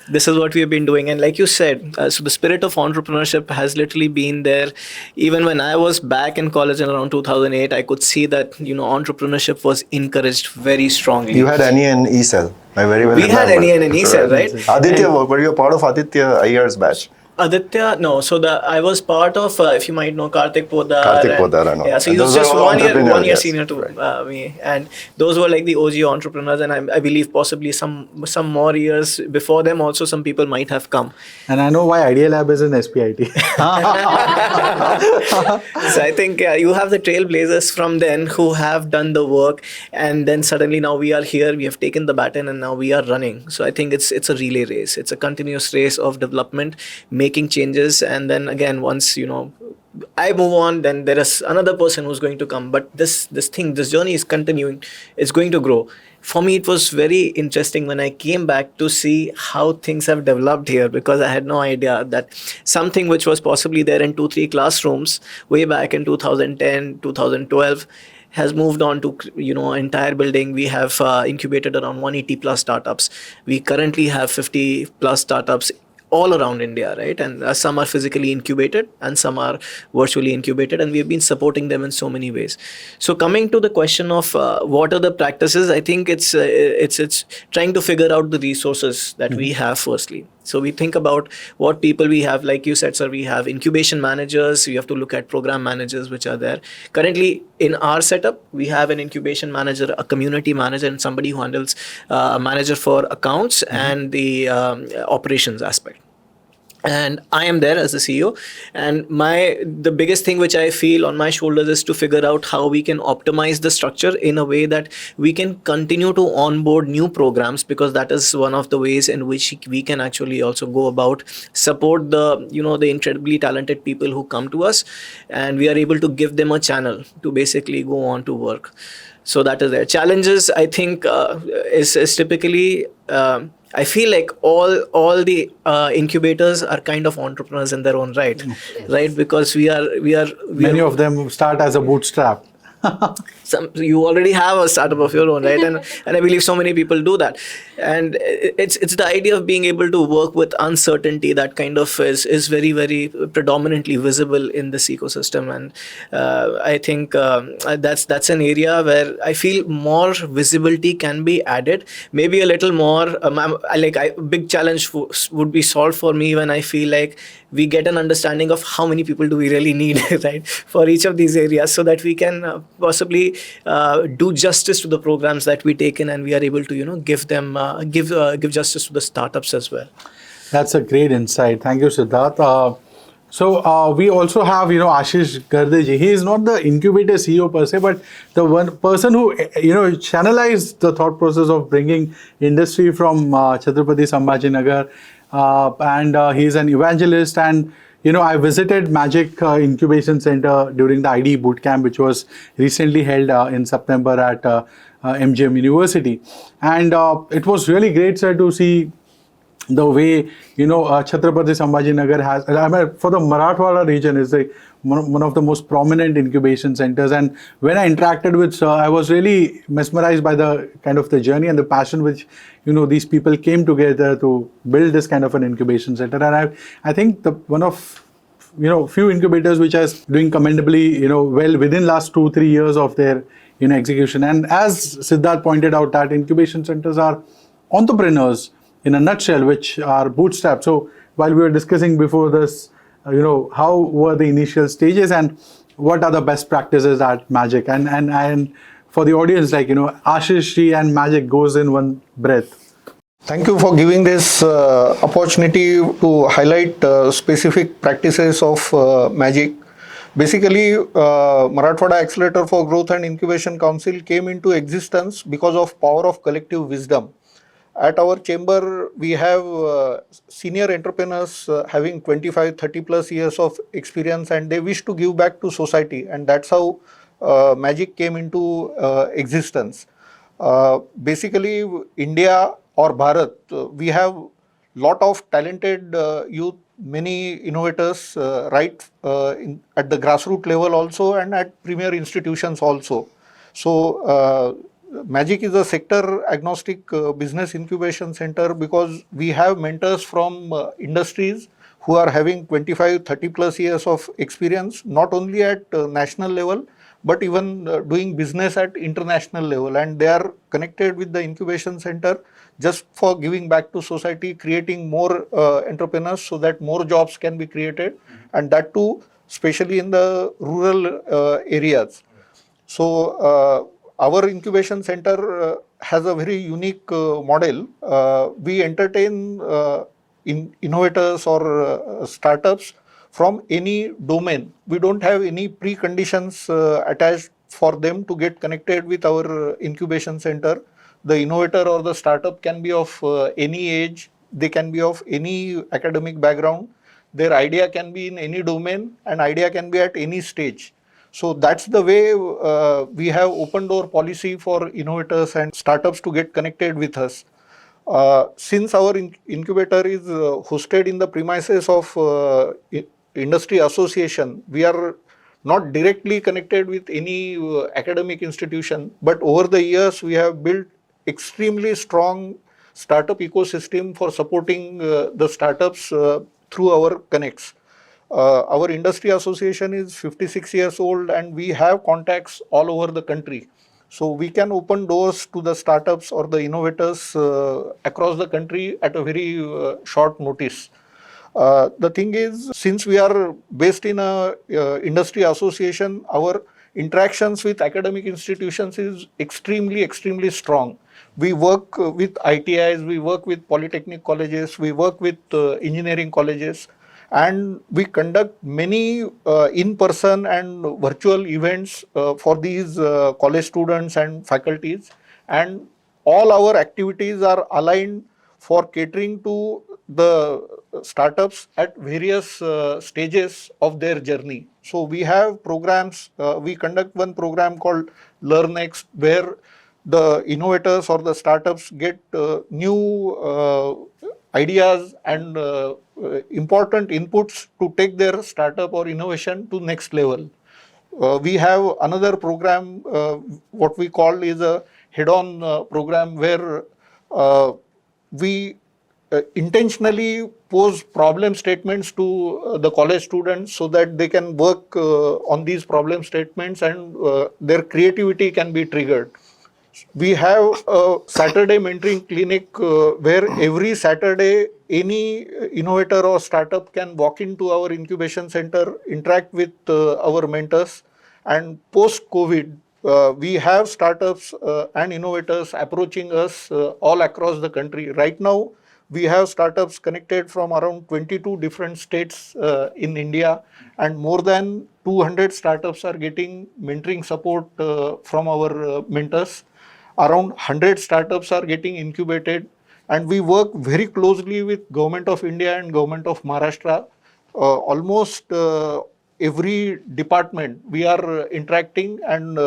this is what we have been doing. And like you said, so the spirit of entrepreneurship has literally been there. Even when I was back in college in around 2008, I could see that, entrepreneurship was encouraged very strongly. You had NE and E-Cell. I very well We had remember. NE and E-Cell, right? Aditya, were you a part of Aditya Iyer's batch? Aditya, no. So I was part of, if you might know, Karthik Poddar. Karthik Poddar, I know. Yeah, so And he was those just are all 1 year entrepreneurs, yes. senior to Right. me, and those were like the OG entrepreneurs. And I believe possibly some more years before them, also some people might have come. And I know why Idea Lab is in SPIT. So I think you have the trailblazers from then who have done the work, and then suddenly now we are here. We have taken the baton, and now we are running. So I think it's a relay race. It's a continuous race of development, making changes, and then again, once I move on, then there is another person who's going to come. But this journey is continuing. It's going to grow. For me, it was very interesting when I came back to see how things have developed here, because I had no idea that something which was possibly there in 2-3 classrooms way back in 2010, 2012 has moved on to entire building. We have incubated around 180 plus startups. We currently have 50 plus startups all around India, right? And some are physically incubated and some are virtually incubated, and we've been supporting them in so many ways. So coming to the question of what are the practices, I think it's trying to figure out the resources that we have firstly. So we think about what people we have, like you said, sir, we have incubation managers, we have to look at program managers which are there. Currently in our setup, we have an incubation manager, a community manager, and somebody who handles a manager for accounts and the operations aspect. And I am there as the CEO, and the biggest thing which I feel on my shoulders is to figure out how we can optimize the structure in a way that we can continue to onboard new programs, because that is one of the ways in which we can actually also go about support the the incredibly talented people who come to us, and we are able to give them a channel to basically go on to work. So that is there. Challenges, I think, is typically. I feel like all the incubators are kind of entrepreneurs in their own right, right? Because we are Many of them start as a bootstrap. You already have a startup of your own, right? And I believe so many people do that. And it's the idea of being able to work with uncertainty that kind of is very, very predominantly visible in this ecosystem. And I think that's an area where I feel more visibility can be added. Maybe a little more, big challenge would be solved for me when I feel like we get an understanding of how many people do we really need, right, for each of these areas, so that we can possibly do justice to the programs that we take in, and we are able to give them give justice to the startups as well. That's a great insight. Thank you, Siddharth. So we also have Ashish Gardeji. He is not the incubator CEO per se, but the one person who channelized the thought process of bringing industry from Chhatrapati Sambhajinagar, and he's an evangelist. And I visited Magic Incubation Center during the IDE Bootcamp, which was recently held in September at MGM University. And it was really great, sir, to see the way, Chhatrapati Sambhajinagar has, for the Marathwada region, is one of the most prominent incubation centers. And when I interacted with sir, I was really mesmerized by the kind of the journey and the passion which, these people came together to build this kind of an incubation center. And I think one of, few incubators which are doing commendably, well within last 2-3 years of their, execution. And as Siddharth pointed out, that incubation centers are entrepreneurs in a nutshell, which are bootstrapped. So while we were discussing before this, how were the initial stages and what are the best practices at Magic? And for the audience, Ashish Ji and Magic goes in one breath. Thank you for giving this opportunity to highlight specific practices of Magic. Basically, Marathwada Accelerator for Growth and Incubation Council came into existence because of power of collective wisdom. At our chamber, we have senior entrepreneurs having 25, 30 plus years of experience, and they wish to give back to society. And that's how Magic came into existence. Basically, India or Bharat, we have lot of talented youth, many innovators, at the grassroots level also and at premier institutions also. So, Magic is a sector agnostic business incubation center because we have mentors from industries who are having 25, 30 plus years of experience, not only at national level, but even doing business at international level. And they are connected with the incubation center just for giving back to society, creating more entrepreneurs so that more jobs can be created, and that too, especially in the rural areas. So, our incubation center has a very unique model. We entertain innovators or startups from any domain. We don't have any preconditions attached for them to get connected with our incubation center. The innovator or the startup can be of any age, they can be of any academic background, their idea can be in any domain, and idea can be at any stage. So that's the way we have open door policy for innovators and startups to get connected with us. Since our incubator is hosted in the premises of industry association, we are not directly connected with any academic institution, but over the years we have built extremely strong startup ecosystem for supporting the startups through our connects. Our industry association is 56 years old and we have contacts all over the country. So we can open doors to the startups or the innovators across the country at a very short notice. The thing is, since we are based in a industry association, our interactions with academic institutions is extremely strong. We work with ITIs, we work with polytechnic colleges, we work with engineering colleges, and we conduct many in-person and virtual events for these college students and faculties, and all our activities are aligned for catering to the startups at various stages of their journey. So we have programs, we conduct one program called LearnX, where the innovators or the startups get new ideas and important inputs to take their startup or innovation to next level. We have another program, what we call is a head-on program, where we intentionally pose problem statements to the college students so that they can work on these problem statements and their creativity can be triggered. We have a Saturday mentoring clinic where every Saturday any innovator or startup can walk into our incubation center, interact with our mentors, and post COVID, we have startups and innovators approaching us all across the country. Right now, we have startups connected from around 22 different states in India, and more than 200 startups are getting mentoring support from our mentors. Around 100 startups are getting incubated, and we work very closely with Government of India and Government of Maharashtra. Almost every department we are interacting and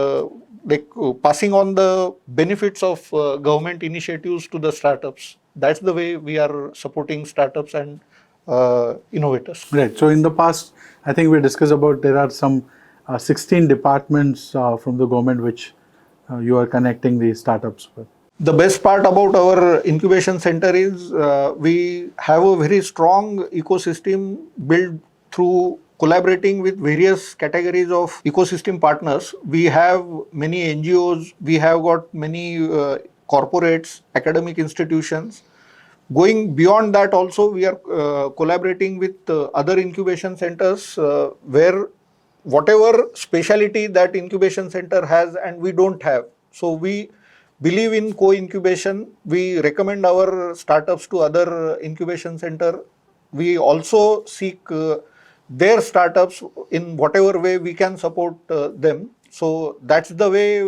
passing on the benefits of government initiatives to the startups. That's the way we are supporting startups and innovators. Right. So in the past, I think we discussed about there are some 16 departments from the government which you are connecting the startups with. The best part about our incubation center is we have a very strong ecosystem built through collaborating with various categories of ecosystem partners. We have many NGOs, we have got many corporates, academic institutions. Going beyond that also, we are collaborating with other incubation centers where whatever speciality that incubation center has and we don't have. So we believe in co-incubation. We recommend our startups to other incubation center. We also seek their startups in whatever way we can support them. So that's the way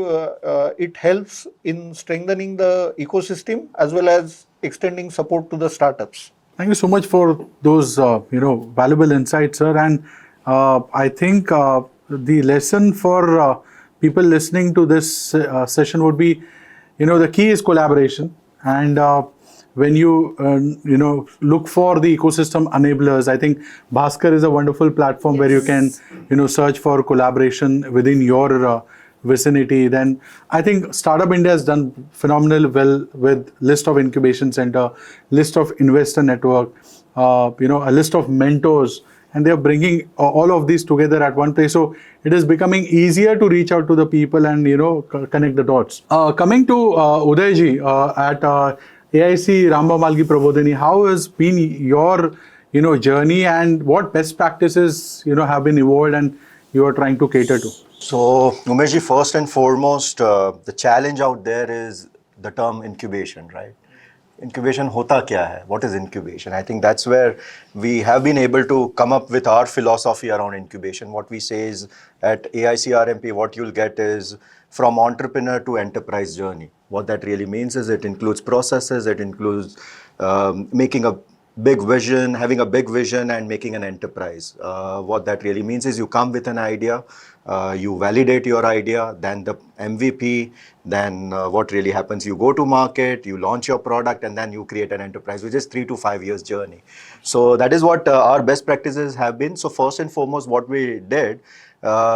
it helps in strengthening the ecosystem as well as extending support to the startups. Thank you so much for those valuable insights, sir. And I think the lesson for people listening to this session would be, the key is collaboration. And when you look for the ecosystem enablers, I think Bhaskar is a wonderful platform where you can search for collaboration within your vicinity. Then I think Startup India has done phenomenal well with list of incubation center, list of investor network, a list of mentors, and they are bringing all of these together at one place. So it is becoming easier to reach out to the people and connect the dots. Coming to Udayji at AIC Ramba Malgi Prabodhini, how has been your journey, and what best practices have been evolved and you are trying to cater to? So, Umeshji, first and foremost, the challenge out there is the term incubation, right? Incubation hota kya hai? What is incubation? I think that's where we have been able to come up with our philosophy around incubation. What we say is at AIC RMP, what you'll get is from entrepreneur to enterprise journey. What that really means is it includes processes, it includes making a big vision, having a big vision and making an enterprise. What that really means is you come with an idea, you validate your idea, then the MVP, then what really happens, you go to market, you launch your product, and then you create an enterprise, which is 3 to 5 years journey. So that is what our best practices have been. So first and foremost, what we did,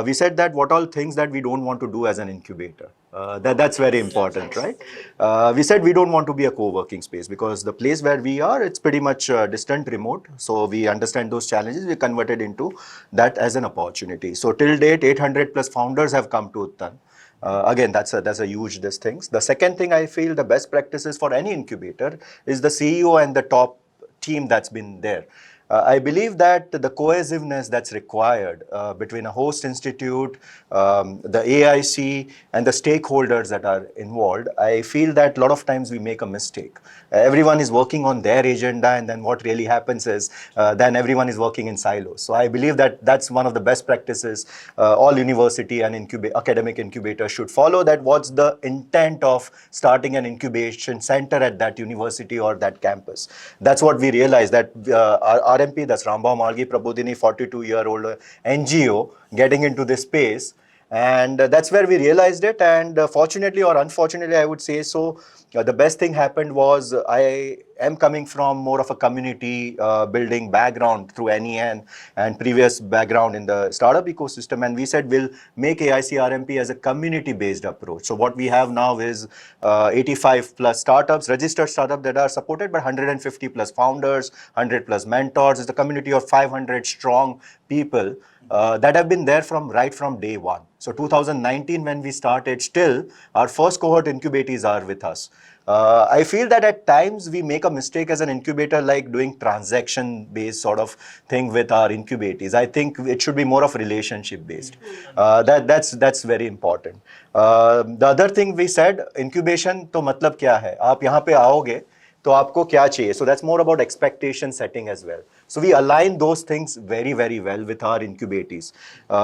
we said that what all things that we don't want to do as an incubator. That's very important, right? We said we don't want to be a co-working space because the place where we are, it's pretty much distant remote. So we understand those challenges. We converted into that as an opportunity. So till date, 800 plus founders have come to Uttan. Again, that's a huge this things. The second thing I feel the best practices for any incubator is the CEO and the top team that's been there. I believe that the cohesiveness that's required between a host institute, the AIC, and the stakeholders that are involved, I feel that a lot of times we make a mistake. Everyone is working on their agenda, and then what really happens is then everyone is working in silos. So I believe that that's one of the best practices all university and academic incubators should follow. That what's the intent of starting an incubation center at that university or that campus. That's what we realized, that our RMP, that's Ramba Malgi Prabodhini, 42-year-old NGO, getting into this space. And that's where we realized it. And fortunately or unfortunately, I would say so, the best thing happened was I am coming from more of a community building background through NEN and previous background in the startup ecosystem. And we said we'll make AIC RMP as a community-based approach. So what we have now is 85 plus startups, registered startups that are supported by 150 plus founders, 100 plus mentors. It's a community of 500 strong people that have been there right from day one. So 2019 when we started, still our first cohort incubators are with us. I feel that at times we make a mistake as an incubator, like doing transaction based sort of thing with our incubators. I think it should be more of relationship based. That's very important. The other thing we said, incubation to matlab kya hai? Aap yahan pe aoge, तो आपको क्या चाहिए? So that's more about expectation setting as well. So we align those things very, very well with our incubators.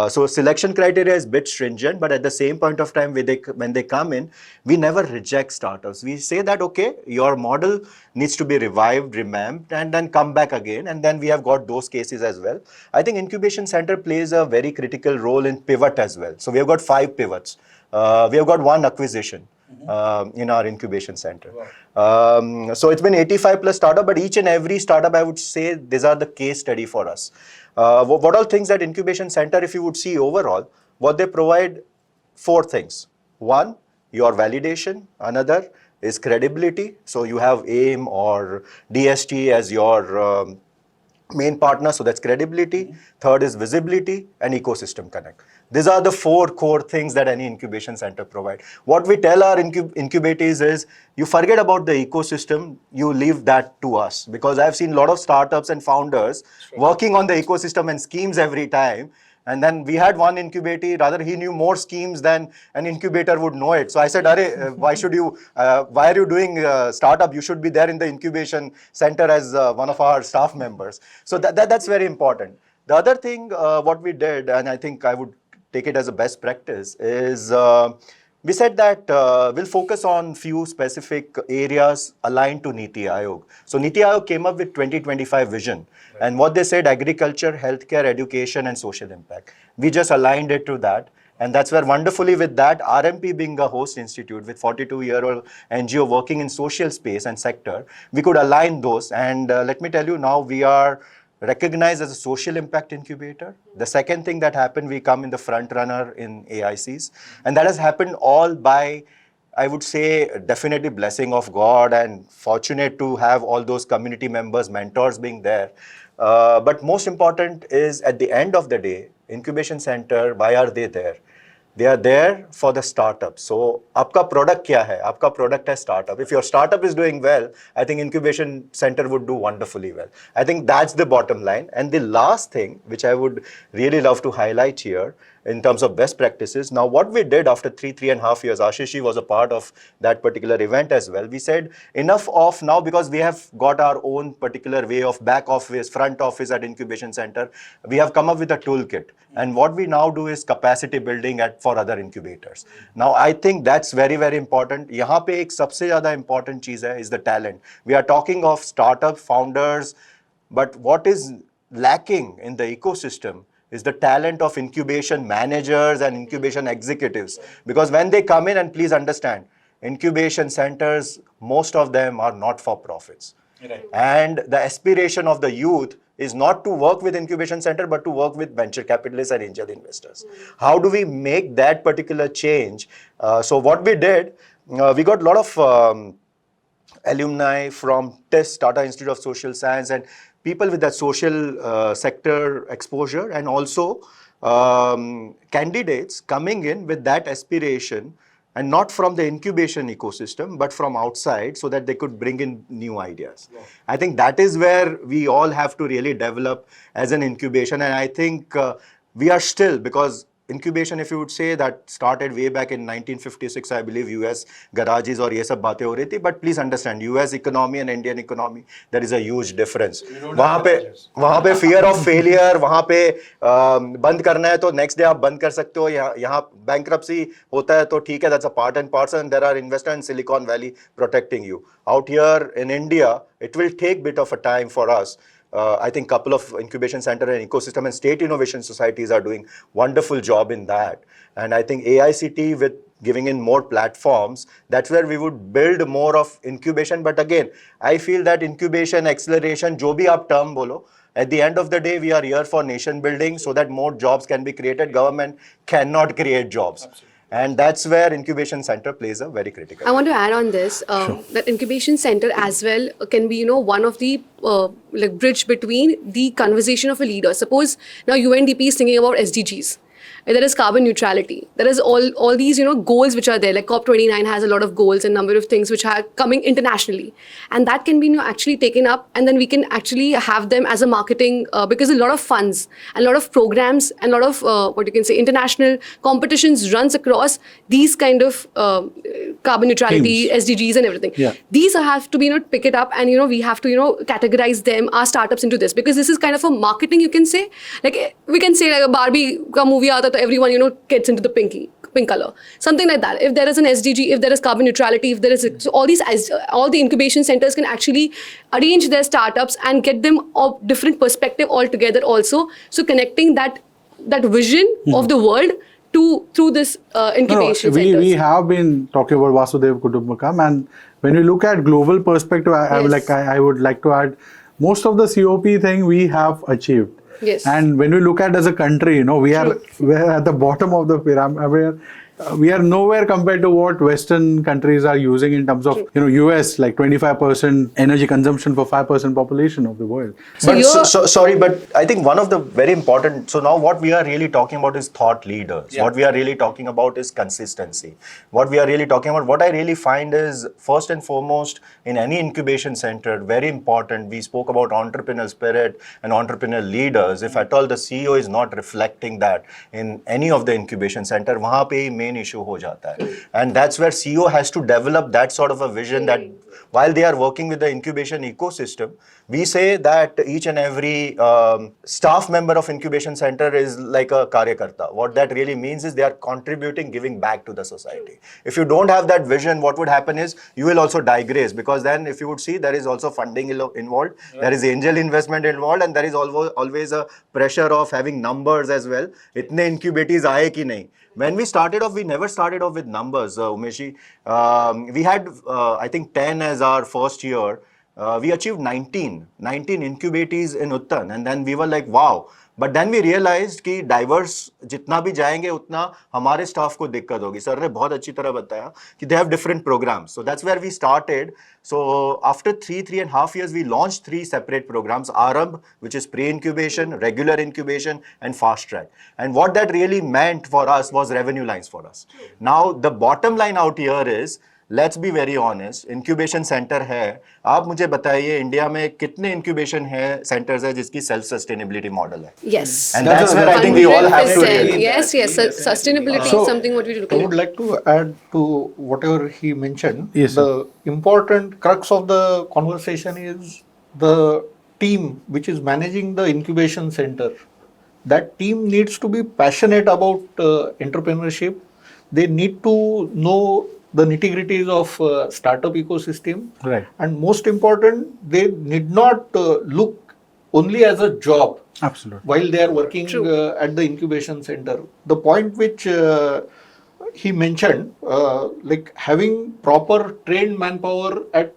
So selection criteria is a bit stringent, but at the same point of time, when they come in, we never reject startups. We say that, okay, your model needs to be revived, revamped, and then come back again. And then we have got those cases as well. I think incubation center plays a very critical role in pivot as well. So we have got 5 pivots. We have got 1 acquisition. In our incubation center. Wow. So it's been 85 plus startup, but each and every startup, I would say these are the case study for us. What all things that incubation center, if you would see overall, what they provide 4 things. 1, your validation. Another is credibility. So you have AIM or DST as your main partner, so that's credibility. Third is visibility and ecosystem connect. These are the 4 core things that any incubation center provide. What we tell our incubators is, you forget about the ecosystem, you leave that to us. Because I've seen a lot of startups and founders working on the ecosystem and schemes every time. And then we had one incubator, rather he knew more schemes than an incubator would know it. So I said, why are you doing startup? You should be there in the incubation center as one of our staff members. So that's very important. The other thing, what we did, and I think I would take it as a best practice is we said that we'll focus on few specific areas aligned to Niti Aayog. So Niti Aayog came up with 2025 vision. And what they said, agriculture, healthcare, education, and social impact. We just aligned it to that. And that's where wonderfully with that, RMP being a host institute with 42-year-old NGO working in social space and sector, we could align those. And let me tell you now, we are recognized as a social impact incubator. The second thing that happened, we come in the front runner in AICs. And that has happened all by, I would say, definitely blessing of God and fortunate to have all those community members, mentors being there. But most important is at the end of the day, incubation center, why are they there? They are there for the startup. So, आपका product क्या है? आपका product है startup. If your startup is doing well, I think incubation center would do wonderfully well. I think that's the bottom line. And the last thing, which I would really love to highlight here, in terms of best practices. Now, what we did after 3.5 years, Ashish was a part of that particular event as well. We said enough of now, because we have got our own particular way of back office, front office at incubation center. We have come up with a toolkit. And what we now do is capacity building for other incubators. Now, I think that's very, very important. यहाँ पे एक सबसे ज़्यादा important चीज़ है is the talent. We are talking of startup founders, but what is lacking in the ecosystem is the talent of incubation managers and incubation executives. Because when they come in, and please understand, incubation centers, most of them are not for profits. Right. And the aspiration of the youth is not to work with incubation center, but to work with venture capitalists and angel investors. How do we make that particular change? So what we did, we got a lot of alumni from TISS, Tata Institute of Social Science, and people with that social sector exposure, and also candidates coming in with that aspiration, and not from the incubation ecosystem, but from outside, so that they could bring in new ideas. Yeah. I think that is where we all have to really develop as an incubation. And I think we are still, because incubation, if you would say, that started way back in 1956, I believe, US garages और ये सब बातें हो रही थी. But please understand, US economy and Indian economy, there is a huge difference. वहाँ पे fear of failure, वहाँ पे बंद करना है तो next day आप बंद कर सकते हो. यहाँ bankruptcy होता है तो ठीक है, that's a part and parcel, and there are investors in Silicon Valley protecting you. Out here in India, it will take bit of a time for us. I think couple of incubation center and ecosystem and state innovation societies are doing wonderful job in that. And I think AICT with giving in more platforms, that's where we would build more of incubation. But again, I feel that incubation, acceleration, jo bhi aap term bolo, at the end of the day, we are here for nation building so that more jobs can be created. Government cannot create jobs. Absolutely. And that's where incubation center plays a very critical role. I want to add on this, that incubation center as well can be, one of the like bridge between the conversation of a leader. Suppose now UNDP is thinking about SDGs. There is carbon neutrality. There is all these, goals which are there. Like COP29 has a lot of goals and number of things which are coming internationally. And that can be actually taken up, and then we can actually have them as a marketing, because a lot of funds and a lot of programs and a lot of, international competitions runs across these kind of carbon neutrality, themes. SDGs and everything. Yeah. These have to be, pick it up, and, we have to, categorize them, our startups into this, because this is kind of a marketing, you can say. Like, we can say like a Barbie ka movie aata, everyone, gets into the pink color. Something like that. If there is an SDG, if there is carbon neutrality, if there is, so all the incubation centers can actually arrange their startups and get them of different perspective altogether also. So connecting that vision of the world through this incubation centers. We have been talking about Vasudev Kutumbakam, and when we look at global perspective, I would like to add, most of the COP thing we have achieved. Yes. And when we look at as a country, we are at the bottom of the pyramid. We are nowhere compared to what Western countries are using in terms of, US, like 25% energy consumption for 5% population of the world. Sorry, but I think one of the very important, so now what we are really talking about is thought leaders. Yeah. What we are really talking about is consistency. What we are really talking about, what I really find is, first and foremost, in any incubation center, very important, we spoke about entrepreneurial spirit and entrepreneurial leaders. If at all the CEO is not reflecting that in any of the incubation center, wahan pe main issue हो जाता है. And that's where CEO has to develop that sort of a vision that while they are working with the incubation ecosystem, we say that each and every staff member of incubation center is like a karyakarta. What that really means is they are contributing, giving back to the society. If you don't have that vision, what would happen is you will also digress, because then if you would see, there is also funding involved, there is angel investment involved, and there is always a pressure of having numbers as well. Itne incubatees aaye ki nahi. When we started off, we never started off with numbers, Umeshi. We had, I think, 10 as our first year. We achieved 19 incubatees in Uttan, and then we were like, wow. But then we realized कि diverse जितना भी जाएंगे उतना हमारे staff को दिक्कत होगी. Sir ने बहुत अच्छी तरह बताया कि they have different programs. So that's where we started. So after 3.5 years, we launched 3 separate programs: Arambh, which is pre-incubation, regular incubation, and fast track. And what that really meant for us was revenue lines for us. Now the bottom line out here is, let's be very honest, incubation centre है. आप मुझे बताइए India में कितने incubation है centres है जिसकी self sustainability model है? Yes. And that's where I think we all have to 100%. really. Yes. Sustainability is something what we look I at. would like to add to whatever he mentioned. Yes, sir. The important crux of the conversation is the team which is managing the incubation center. That team needs to be passionate about entrepreneurship. They need to know the nitty-gritties of startup ecosystem. Right. And most important, they need not look only as a job Absolutely. while they are working at the incubation center. The point which he mentioned, like having proper trained manpower at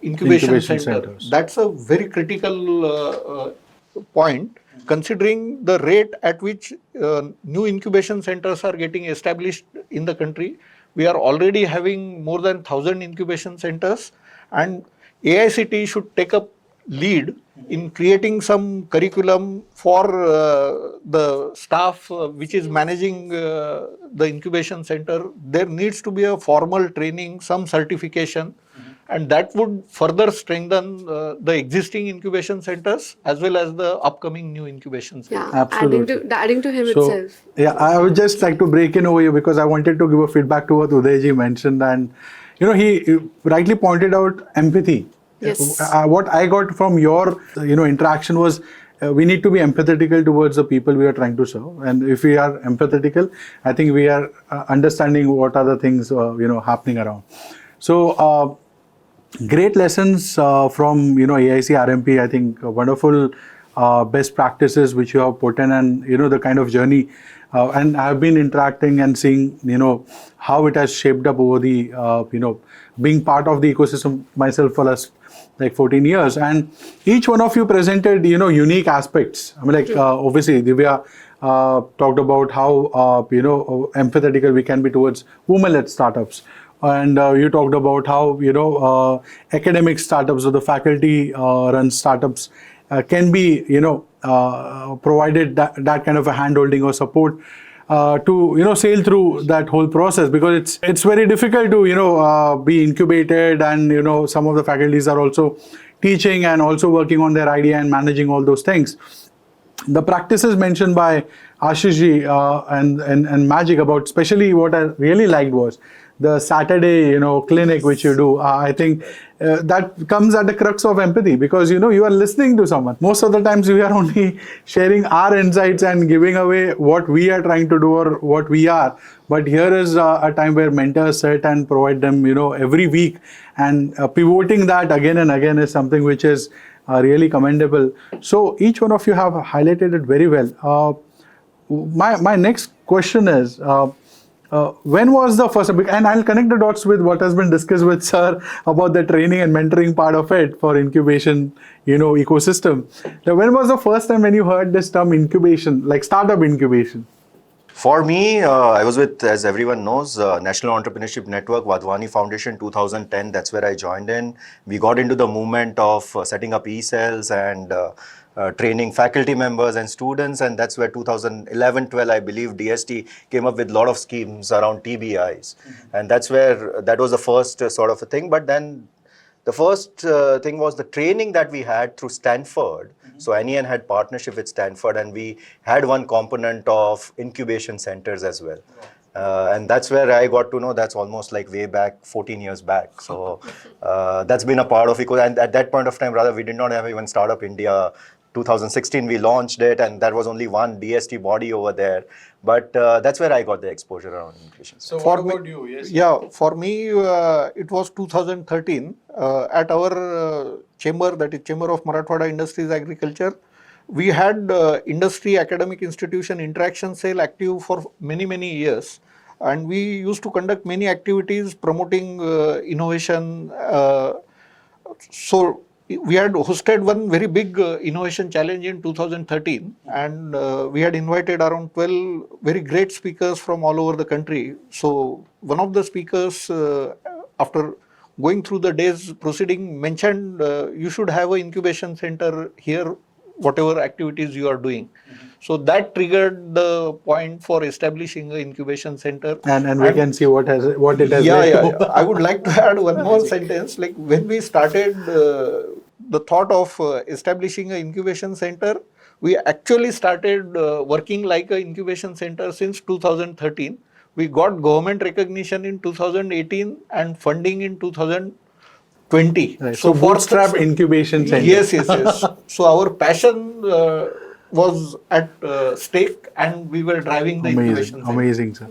incubation center, centers. that's a very critical point, considering the rate at which new incubation centers are getting established in the country. We are already having more than 1,000 incubation centers, and AICT should take up lead in creating some curriculum for the staff which is managing the incubation center. There needs to be a formal training, some certification, and that would further strengthen the existing incubation centers as well as the upcoming new incubation centers. Yeah, Absolutely. adding to him So, itself. yeah, I would just like to break in over here because I wanted to give a feedback to what Udayji mentioned, and he rightly pointed out empathy. Yes. What I got from your interaction was we need to be empathetical towards the people we are trying to serve, and if we are empathetical, I think we are understanding what are the things happening around. So great lessons from AIC RMP. I think wonderful best practices which you have put in, and the kind of journey. And I have been interacting and seeing how it has shaped up over the being part of the ecosystem myself for last like 14 years, and each one of you presented unique aspects. I mean, like obviously Divya talked about how empathetical we can be towards women-led startups, and you talked about how academic startups or the faculty run startups can be provided that kind of a hand-holding or support to sail through that whole process, because it's very difficult to be incubated, and some of the faculties are also teaching and also working on their idea and managing all those things. The practices mentioned by Ashishji and Magic about, especially what I really liked was the Saturday clinic which you do. I think that comes at the crux of empathy, because you are listening to someone. Most of the times we are only sharing our insights and giving away what we are trying to do or what we are. But here is a time where mentors sit and provide them every week, and pivoting that again and again is something which is really commendable. So each one of you have highlighted it very well. My next question is, when was the first, and I'll connect the dots with what has been discussed with Sir about the training and mentoring part of it for incubation, ecosystem. Now, when was the first time when you heard this term incubation, like startup incubation? For me, I was with, as everyone knows, National Entrepreneurship Network, Wadhwani Foundation, 2010. That's where I joined in. We got into the movement of setting up e-cells and training faculty members and students. And that's where 2011-12, I believe, DST came up with a lot of schemes around TBIs. And that's where, that was the first sort of a thing. But then the first thing was the training that we had through Stanford. So NEN had partnership with Stanford, and we had one component of incubation centers as well. And that's where I got to know that's almost like way back 14 years back. So that's been a part of Eco. And at that point of time, rather, we did not have even Startup India. 2016 we launched it, and there was only one DST body over there. But that's where I got the exposure around incubation. So For what me- about you? Yes. Yeah, for me, it was 2013 at our chamber, that is Chamber of Marathwada Industries Agriculture. We had industry academic institution interaction cell active for many years, and we used to conduct many activities promoting innovation. So we had hosted one very big innovation challenge in 2013, and we had invited around 12 very great speakers from all over the country. So one of the speakers, after going through the day's proceeding, mentioned you should have an incubation center here, whatever activities you are doing. So that triggered the point for establishing an incubation center. And we can see what it has Yeah, led yeah, to. yeah. I would like to add one more sentence. Like when we started the thought of establishing an incubation center, we actually started working like an incubation center since 2013. We got government recognition in 2018 and funding in 2020. Right. So for bootstrap incubation center. Yes. So our passion was at stake, and we were driving the incubation center. Amazing, sir.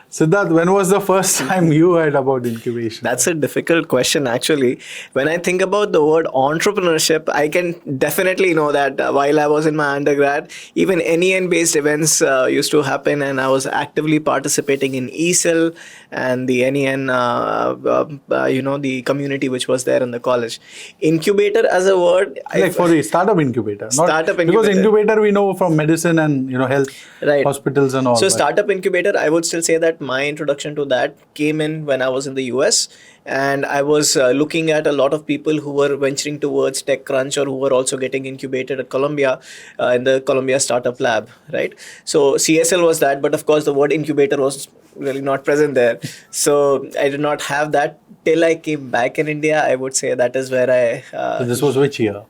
Siddharth, when was the first time you heard about incubation? That's a difficult question, actually. When I think about the word entrepreneurship, I can definitely know that while I was in my undergrad, even NEN-based events used to happen, and I was actively participating in ESL and the NEN, the community which was there in the college. Incubator as a word, Like for the startup incubator. Not, Startup Because incubator. incubator we know from medicine and health, Right. hospitals and all. So but- startup incubator, I would still say that my introduction to that came in when I was in the US, and I was looking at a lot of people who were venturing towards TechCrunch or who were also getting incubated at Columbia in the Columbia Startup Lab, right? So CSL was that, but of course the word incubator was really not present there. So I did not have that till I came back in India. I would say that is where I So this was which year?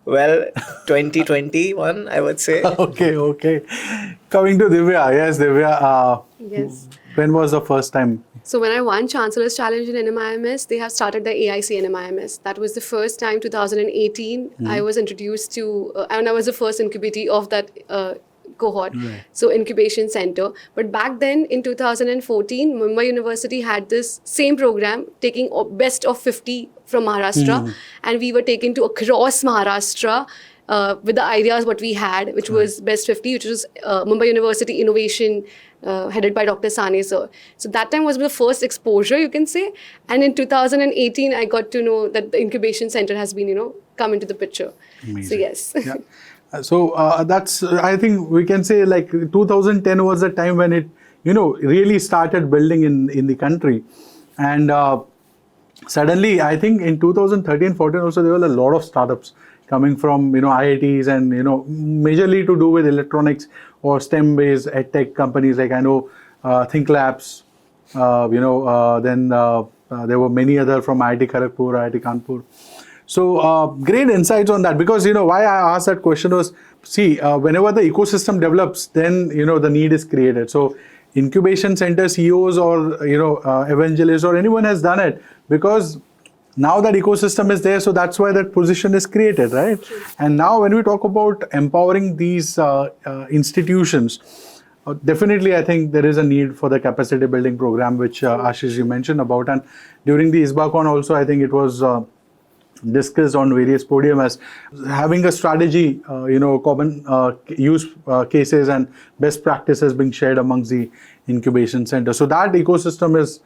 well, 2021, I would say. Okay. Coming to Divya. Yes, Divya. Yes. When was the first time? So when I won Chancellor's Challenge in NMIMS, they have started the AIC NMIMS. That was the first time, 2018, I was introduced to, and I was the first incubatee of that cohort. Right. So incubation center. But back then in 2014, Mumbai University had this same program taking best of 50 from Maharashtra, and we were taken to across Maharashtra with the ideas what we had, which was Best 50, which was Mumbai University Innovation, headed by Dr. Sane sir. So that time was the first exposure, you can say. And in 2018, I got to know that the incubation center has been, come into the picture. Amazing. So yes. Yeah. So that's, I think we can say like 2010 was the time when it, really started building in the country. And suddenly, I think in 2013-14 also, there were a lot of startups coming from, IITs and, majorly to do with electronics or STEM-based edtech companies. Like I know Think Labs, then there were many other from IIT Kharagpur, IIT Kanpur. So great insights on that, because why I asked that question was, see, whenever the ecosystem develops, then the need is created. So incubation center CEOs or evangelists or anyone has done it because now that ecosystem is there, so that's why that position is created, right? And now when we talk about empowering these institutions, definitely I think there is a need for the capacity building program, which Ashish you mentioned about, and during the ISBACon also I think it was discussed on various podium as having a strategy, common use cases and best practices being shared amongst the incubation center. So that ecosystem is,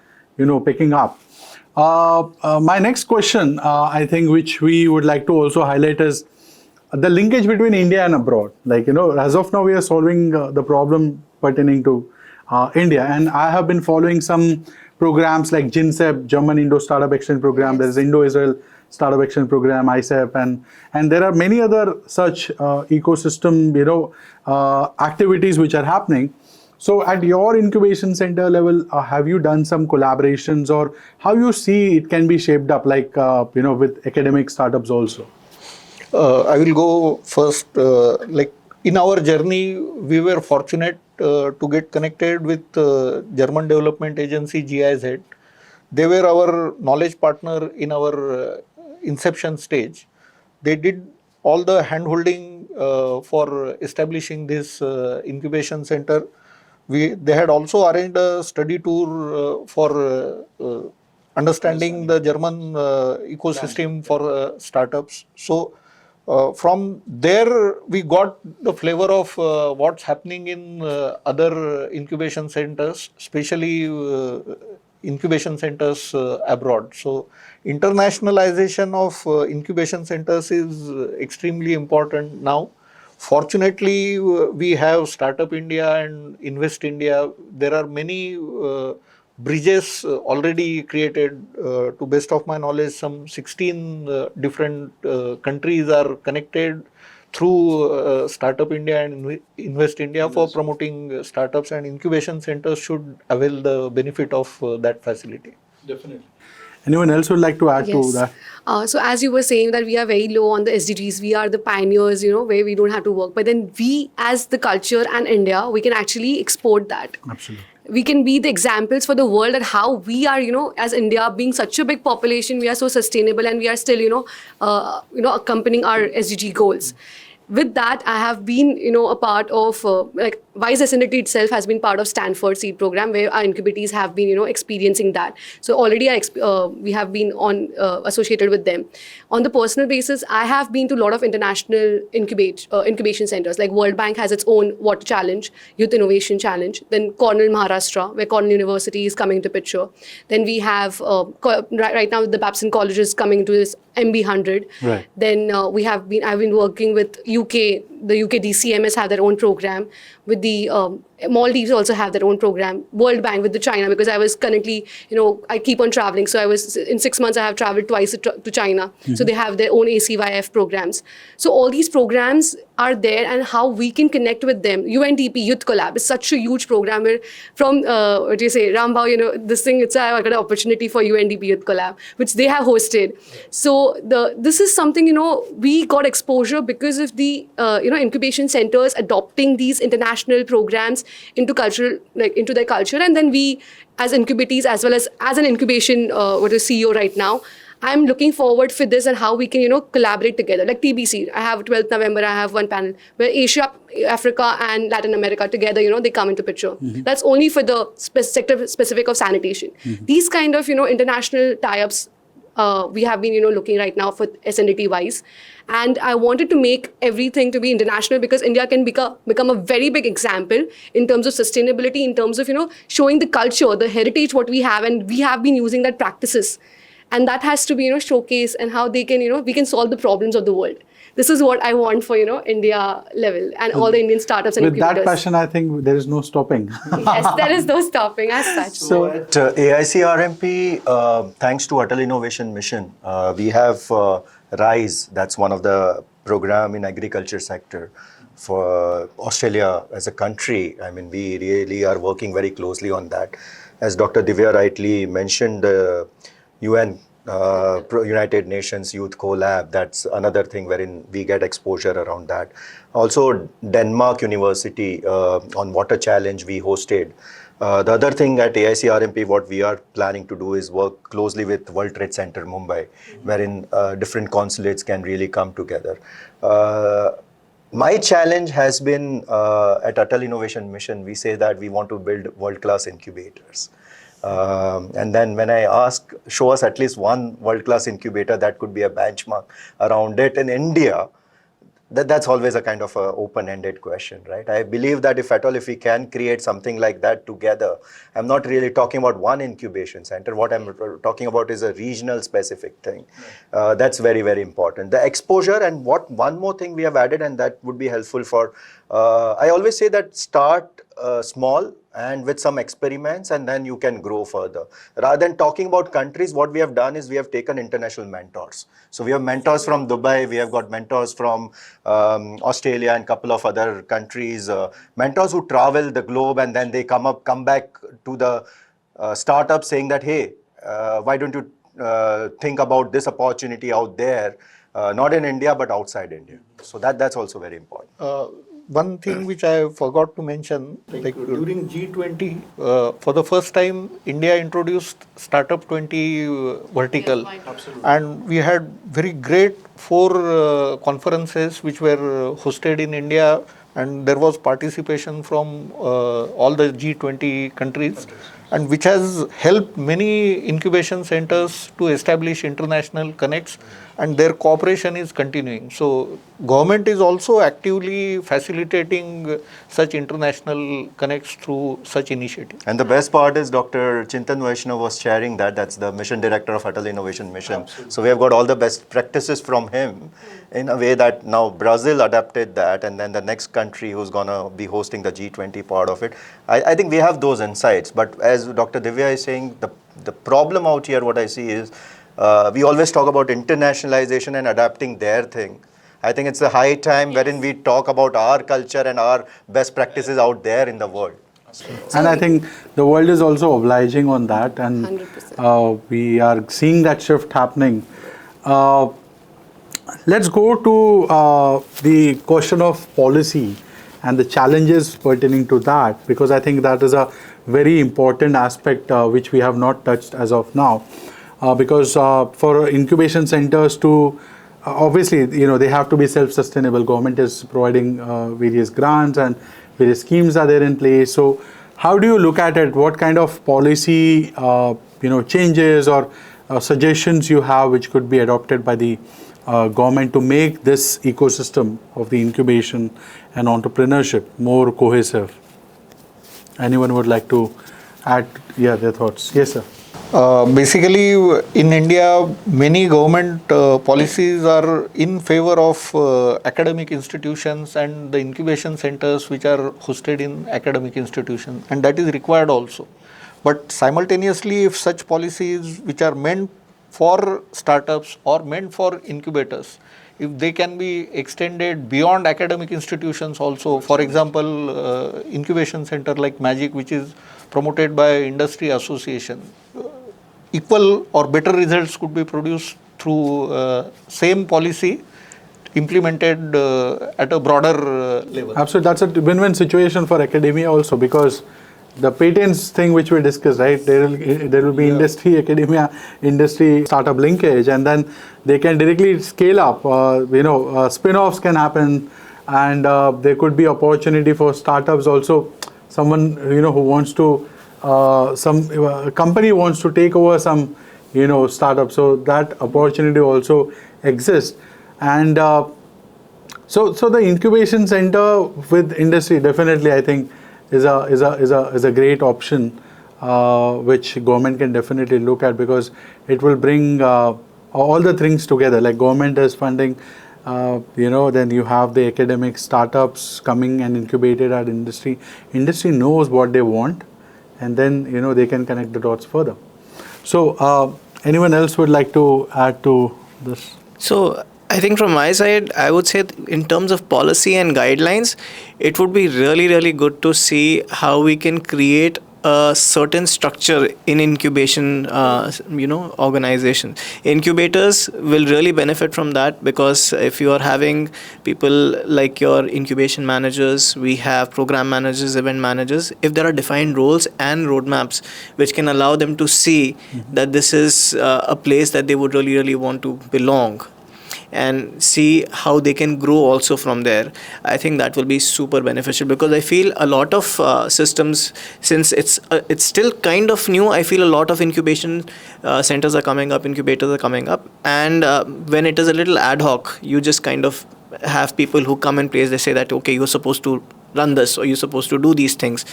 picking up. My next question, I think, which we would like to also highlight is the linkage between India and abroad. Like, as of now, we are solving the problem pertaining to India. And I have been following some programs like GINSEP, German Indo Startup Exchange Program. There is Indo-Israel Startup Exchange Program, ICEP, and there are many other such ecosystem, activities which are happening. So at your incubation center level, have you done some collaborations, or how you see it can be shaped up, like, with academic startups also? I will go first. in our journey, we were fortunate to get connected with German Development Agency GIZ. They were our knowledge partner in our inception stage. They did all the hand-holding for establishing this incubation center. They had also arranged a study tour for understanding the German ecosystem for startups. So from there, we got the flavor of what's happening in other incubation centers, especially incubation centers abroad. So internationalization of incubation centers is extremely important now. Fortunately, we have Startup India and Invest India. There are many bridges already created. To best of my knowledge, some 16 different countries are connected through Startup India and Invest India for promoting startups, and incubation centers should avail the benefit of that facility. Definitely. Anyone else would like to add to that? So as you were saying that we are very low on the SDGs, we are the pioneers, where we don't have to work. But then we, as the culture and India, we can actually export that. Absolutely. We can be the examples for the world that how we are, as India being such a big population, we are so sustainable and we are still, accompanying our SDG goals. With that, I have been, a part of WISE SNDT itself has been part of Stanford Seed Program, where our incubators have been, experiencing that. So already we have been associated with them. On the personal basis, I have been to a lot of international incubation centers. Like World Bank has its own Water Challenge, Youth Innovation Challenge. Then Cornell, Maharashtra, where Cornell University is coming into picture. Then we have right now the Babson College is coming into this MB100. Right. Then I've been working with UK. The UK DCMS have their own program. With the Maldives also have their own program. World Bank with the China, because I was currently, I keep on traveling. So I was in 6 months, I have traveled twice to China. Mm-hmm. So they have their own ACYF programs. So all these programs are there, and how we can connect with them. UNDP Youth Collab is such a huge program where from, Rambhau, this thing, I got an opportunity for UNDP Youth Collab, which they have hosted. So this is something, we got exposure because of the, incubation centers adopting these international programs into their culture. And then we, as incubators, as well as an incubation, CEO right now, I'm looking forward for this and how we can, collaborate together. Like TBC, I have 12th November, I have one panel where Asia, Africa, and Latin America together, they come into picture. Mm-hmm. That's only for the sector specific of sanitation. Mm-hmm. These kind of, international tie-ups, we have been, looking right now for SNDT WISE. And I wanted to make everything to be international, because India can become a very big example in terms of sustainability, in terms of, showing the culture, the heritage, what we have, and we have been using that practices. And that has to be, showcased, and how they can, we can solve the problems of the world. This is what I want for, India level and all the Indian startups and incubators. With that passion, I think there is no stopping. Yes, there is no stopping as such. So at AICRMP, thanks to Atal Innovation Mission, we have RISE, that's one of the program in agriculture sector. For Australia as a country, I mean, we really are working very closely on that. As Dr. Divya rightly mentioned, the UN United Nations Youth Collab, that's another thing wherein we get exposure around that. Also, Denmark University on Water Challenge we hosted. The other thing at AICRMP, what we are planning to do is work closely with World Trade Center Mumbai, wherein different consulates can really come together. My challenge has been at Atal Innovation Mission, we say that we want to build world-class incubators. And then when I ask, show us at least one world-class incubator that could be a benchmark around it in India, that's always a kind of a open-ended question, right? I believe that if we can create something like that together, I'm not really talking about one incubation center. What I'm talking about is a regional specific thing. That's very, very important. The exposure, and one more thing we have added, and that would be helpful for, I always say that start small and with some experiments, and then you can grow further. Rather than talking about countries, what we have done is we have taken international mentors. So we have mentors from Dubai, we have got mentors from Australia and a couple of other countries, mentors who travel the globe, and then they come back to the startup saying that, hey, why don't you think about this opportunity out there, not in India, but outside India. So that's also very important. one thing which I forgot to mention, like during G20, for the first time, India introduced Startup 20 vertical. Yes, why not? Absolutely. And we had very great 4 conferences which were hosted in India, and there was participation from all the G20 countries, and which has helped many incubation centers to establish international connects, and their cooperation is continuing. So government is also actively facilitating such international connects through such initiatives. And the best part is Dr. Chintan Vaishnav was sharing that. That's the mission director of Atal Innovation Mission. Absolutely. So we have got all the best practices from him in a way that now Brazil adapted that, and then the next country who's going to be hosting the G20 part of it. I think we have those insights. But as Dr. Divya is saying, the problem out here, what I see is we always talk about internationalization and adapting their thing. I think it's a high time wherein we talk about our culture and our best practices out there in the world. And I think the world is also obliging on that, and 100%. we are seeing that shift happening. Let's go to the question of policy and the challenges pertaining to that, because I think that is a very important aspect which we have not touched as of now. Because for incubation centers to obviously, they have to be self-sustainable. Government is providing various grants and various schemes are there in place. So how do you look at it? What kind of policy, changes or suggestions you have which could be adopted by the government to make this ecosystem of the incubation and entrepreneurship more cohesive? Anyone would like to add their thoughts? Yes, sir. Basically, in India, many government policies are in favor of academic institutions and the incubation centers which are hosted in academic institutions, and that is required also. But simultaneously, if such policies which are meant for startups or meant for incubators, if they can be extended beyond academic institutions also, for example, incubation center like Magic, which is promoted by industry association, equal or better results could be produced through same policy implemented at a broader level. Absolutely, that's a win-win situation for academia also, because the patents thing which we discussed, right? There will be industry, academia, industry startup linkage, and then they can directly scale up. Spin-offs can happen, and there could be opportunity for startups also. Someone who wants to, some company wants to take over some startup, so that opportunity also exists. And so the incubation center with industry definitely, I think, is a great option which government can definitely look at, because it will bring all the things together. Like government is funding, then you have the academic startups coming and incubated at industry. Industry knows what they want, and then they can connect the dots further. So anyone else would like to add to this? So I think from my side, I would say in terms of policy and guidelines, it would be really, really good to see how we can create a certain structure in incubation, organizations. Incubators will really benefit from that, because if you are having people like your incubation managers, we have program managers, event managers, if there are defined roles and roadmaps which can allow them to see that this is a place that they would really, really want to belong, and see how they can grow also from there, I think that will be super beneficial. Because I feel a lot of systems, since it's still kind of new, I feel a lot of incubation centers are coming up, incubators are coming up, and when it is a little ad hoc, you just kind of have people who come in place. They say that, okay, you're supposed to run this or you're supposed to do these things,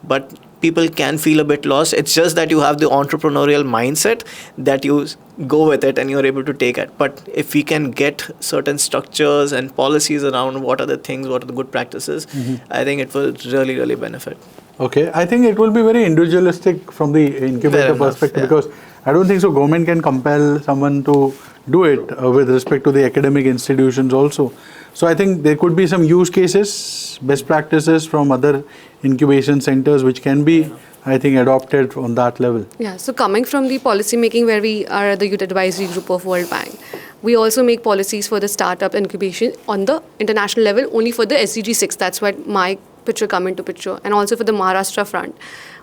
but people can feel a bit lost. It's just that you have the entrepreneurial mindset that you go with it and you're able to take it. But if we can get certain structures and policies around what are the things, what are the good practices, I think it will really, really benefit. Okay, I think it will be very individualistic from the incubator perspective, because I don't think so government can compel someone to do it with respect to the academic institutions also. So I think there could be some use cases, best practices from other incubation centers which can be, I think, adopted on that level. Yeah, so coming from the policy making where we are the youth advisory group of World Bank, We also make policies for the startup incubation on the international level, only for the SDG 6. That's what my picture come into picture, and also for the Maharashtra front.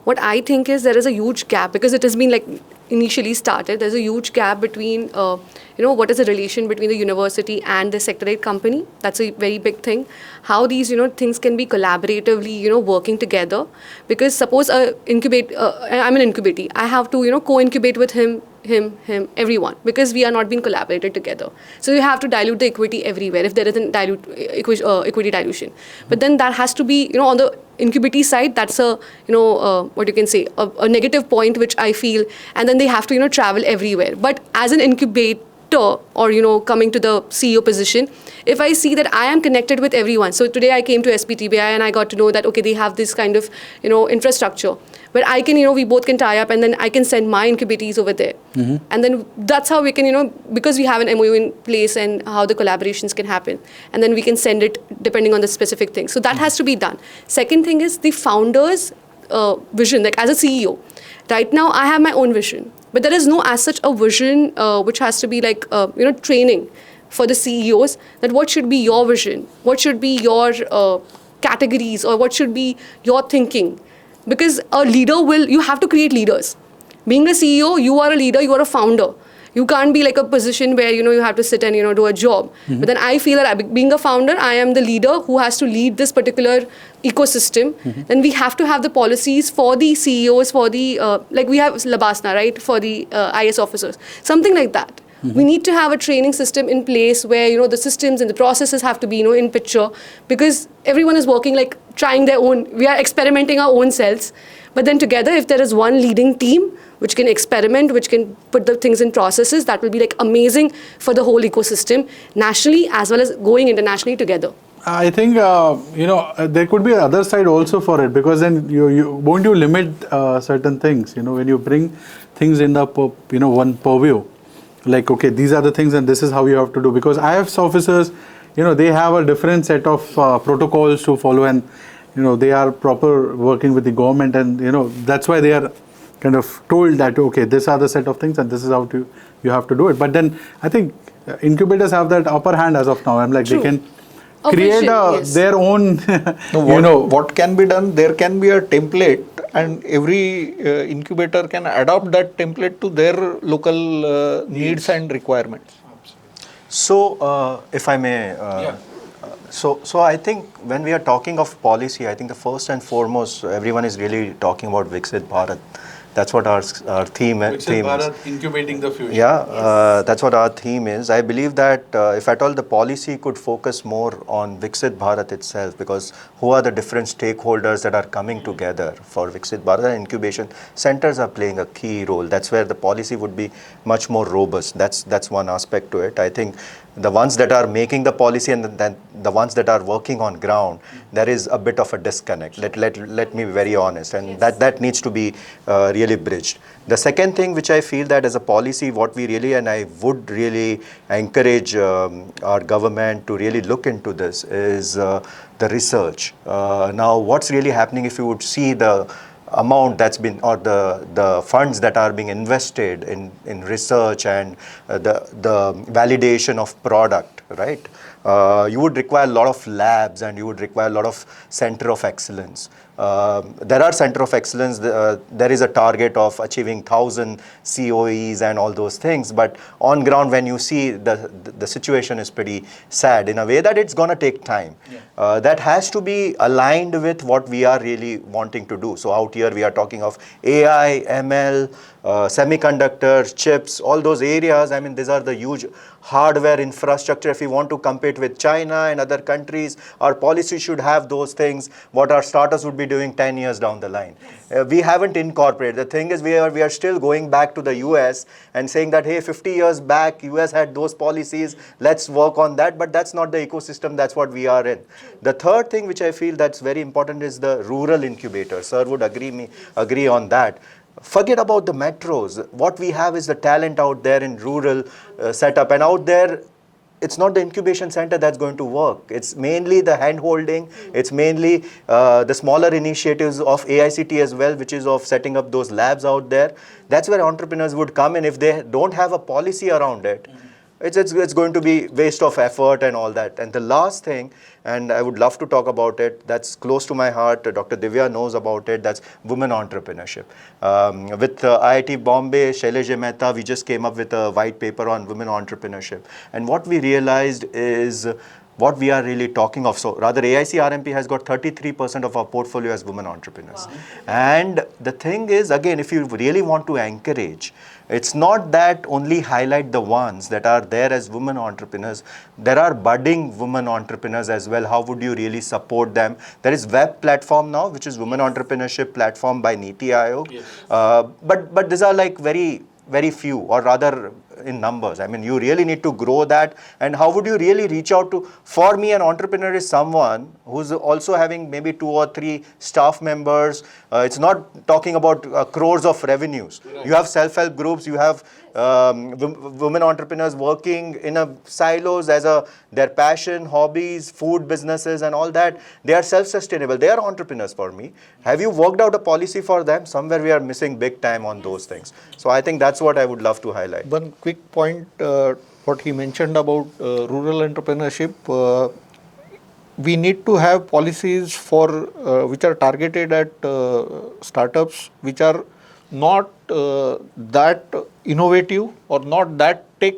What I think is there is a huge gap because it has been like initially started. There's a huge gap between, what is the relation between the university and the sector-aid company. That's a very big thing. How these, things can be collaboratively, working together. Because suppose I'm an incubatee. I have to, co-incubate with him, everyone, because we are not being collaborated together. So you have to dilute the equity everywhere if there isn't equity dilution. But then that has to be, on the incubatee side, that's a, what you can say, a negative point which I feel. And then they have to, travel everywhere. But as an incubator or, coming to the CEO position, if I see that I am connected with everyone. So today I came to SPTBI and I got to know that, okay, they have this kind of, infrastructure where I can, we both can tie up and then I can send my incubatees over there. And then that's how we can, because we have an MOU in place and how the collaborations can happen. And then we can send it depending on the specific thing. So that has to be done. Second thing is the founder's vision, like as a CEO. Right now, I have my own vision. But there is no as such a vision which has to be like, training for the CEOs that what should be your vision, what should be your categories or what should be your thinking. Because a leader you have to create leaders. Being a CEO, you are a leader, you are a founder. You can't be like a position where, you have to sit and, do a job. But then I feel that being a founder, I am the leader who has to lead this particular ecosystem. Then we have to have the policies for the CEOs, for the, like we have Labasna, right, for the IS officers, something like that. We need to have a training system in place where, the systems and the processes have to be, in picture because everyone is working like trying their own, we are experimenting our own selves. But then together, if there is one leading team which can experiment, which can put the things in processes, that will be like amazing for the whole ecosystem, nationally as well as going internationally together. I think, there could be other side also for it because then won't you limit certain things, when you bring things in the, one purview. Like, okay, these are the things and this is how you have to do. Because IFS officers, they have a different set of protocols to follow and, they are proper working with the government and, that's why they are kind of told that, okay, these are the set of things and this is how you have to do it. But then I think incubators have that upper hand as of now. I'm like, True. they can create their own, what can be done, there can be a template and every incubator can adopt that template to their local needs and requirements. So, if I may, so I think when we are talking of policy, I think the first and foremost, everyone is really talking about Viksit Bharat. That's what our theme is. Viksit Bharat, incubating the future. Yeah, that's what our theme is. I believe that if at all the policy could focus more on Viksit Bharat itself, because who are the different stakeholders that are coming together for Viksit Bharat, and incubation centers are playing a key role. That's where the policy would be much more robust. That's one aspect to it. I think the ones that are making the policy and then the ones that are working on ground, there is a bit of a disconnect. Let me be very honest, and that needs to be really bridged. The second thing which I feel that as a policy, what we really, and I would really encourage our government to really look into this is the research. Now, what's really happening if you would see the amount that's been or the funds that are being invested in research and the validation of product, right? You would require a lot of labs and you would require a lot of center of excellence. There are center of excellence, there is a target of achieving 1,000 COEs and all those things, but on ground when you see the situation is pretty sad in a way that it's going to take time. That has to be aligned with what we are really wanting to do. So out here we are talking of AI, ML, semiconductors, chips, all those areas. I mean, these are the huge hardware infrastructure. If we want to compete with China and other countries, our policy should have those things, what our startups would be doing 10 years down the line. We haven't incorporated. The thing is, we are still going back to the US and saying that, hey, 50 years back, US had those policies, let's work on that, but that's not the ecosystem, that's what we are in. The third thing which I feel that's very important is the rural incubator. Sir would agree on that. Forget about the metros. What we have is the talent out there in rural setup, and out there, it's not the incubation center that's going to work. It's mainly the hand-holding. It's mainly the smaller initiatives of AICT as well, which is of setting up those labs out there. That's where entrepreneurs would come in. If they don't have a policy around it, it's going to be waste of effort and all that. And the last thing, and I would love to talk about it, that's close to my heart, Dr. Divya knows about it, that's women entrepreneurship. With IIT Bombay, Shailesh Mehta, we just came up with a white paper on women entrepreneurship. And what we realized is what we are really talking of. So rather AIC RMP has got 33% of our portfolio as women entrepreneurs. Wow. And the thing is, again, if you really want to encourage, it's not that only highlight the ones that are there as women entrepreneurs. There are budding women entrepreneurs as well. How would you really support them? There is web platform now, which is women entrepreneurship platform by Niti Aayog. Yes. But these are like very few, or rather in numbers. I mean, you really need to grow that. And how would you really reach out to, for me, an entrepreneur is someone who's also having maybe 2 or 3 staff members. It's not talking about crores of revenues. Right. You have self-help groups, you have women entrepreneurs working in a silos as their passion, hobbies, food businesses and all that. They are self-sustainable. They are entrepreneurs for me. Have you worked out a policy for them? Somewhere we are missing big time on those things. So I think that's what I would love to highlight. One quick point, what he mentioned about rural entrepreneurship. We need to have policies for which are targeted at startups which are not that innovative or not that tech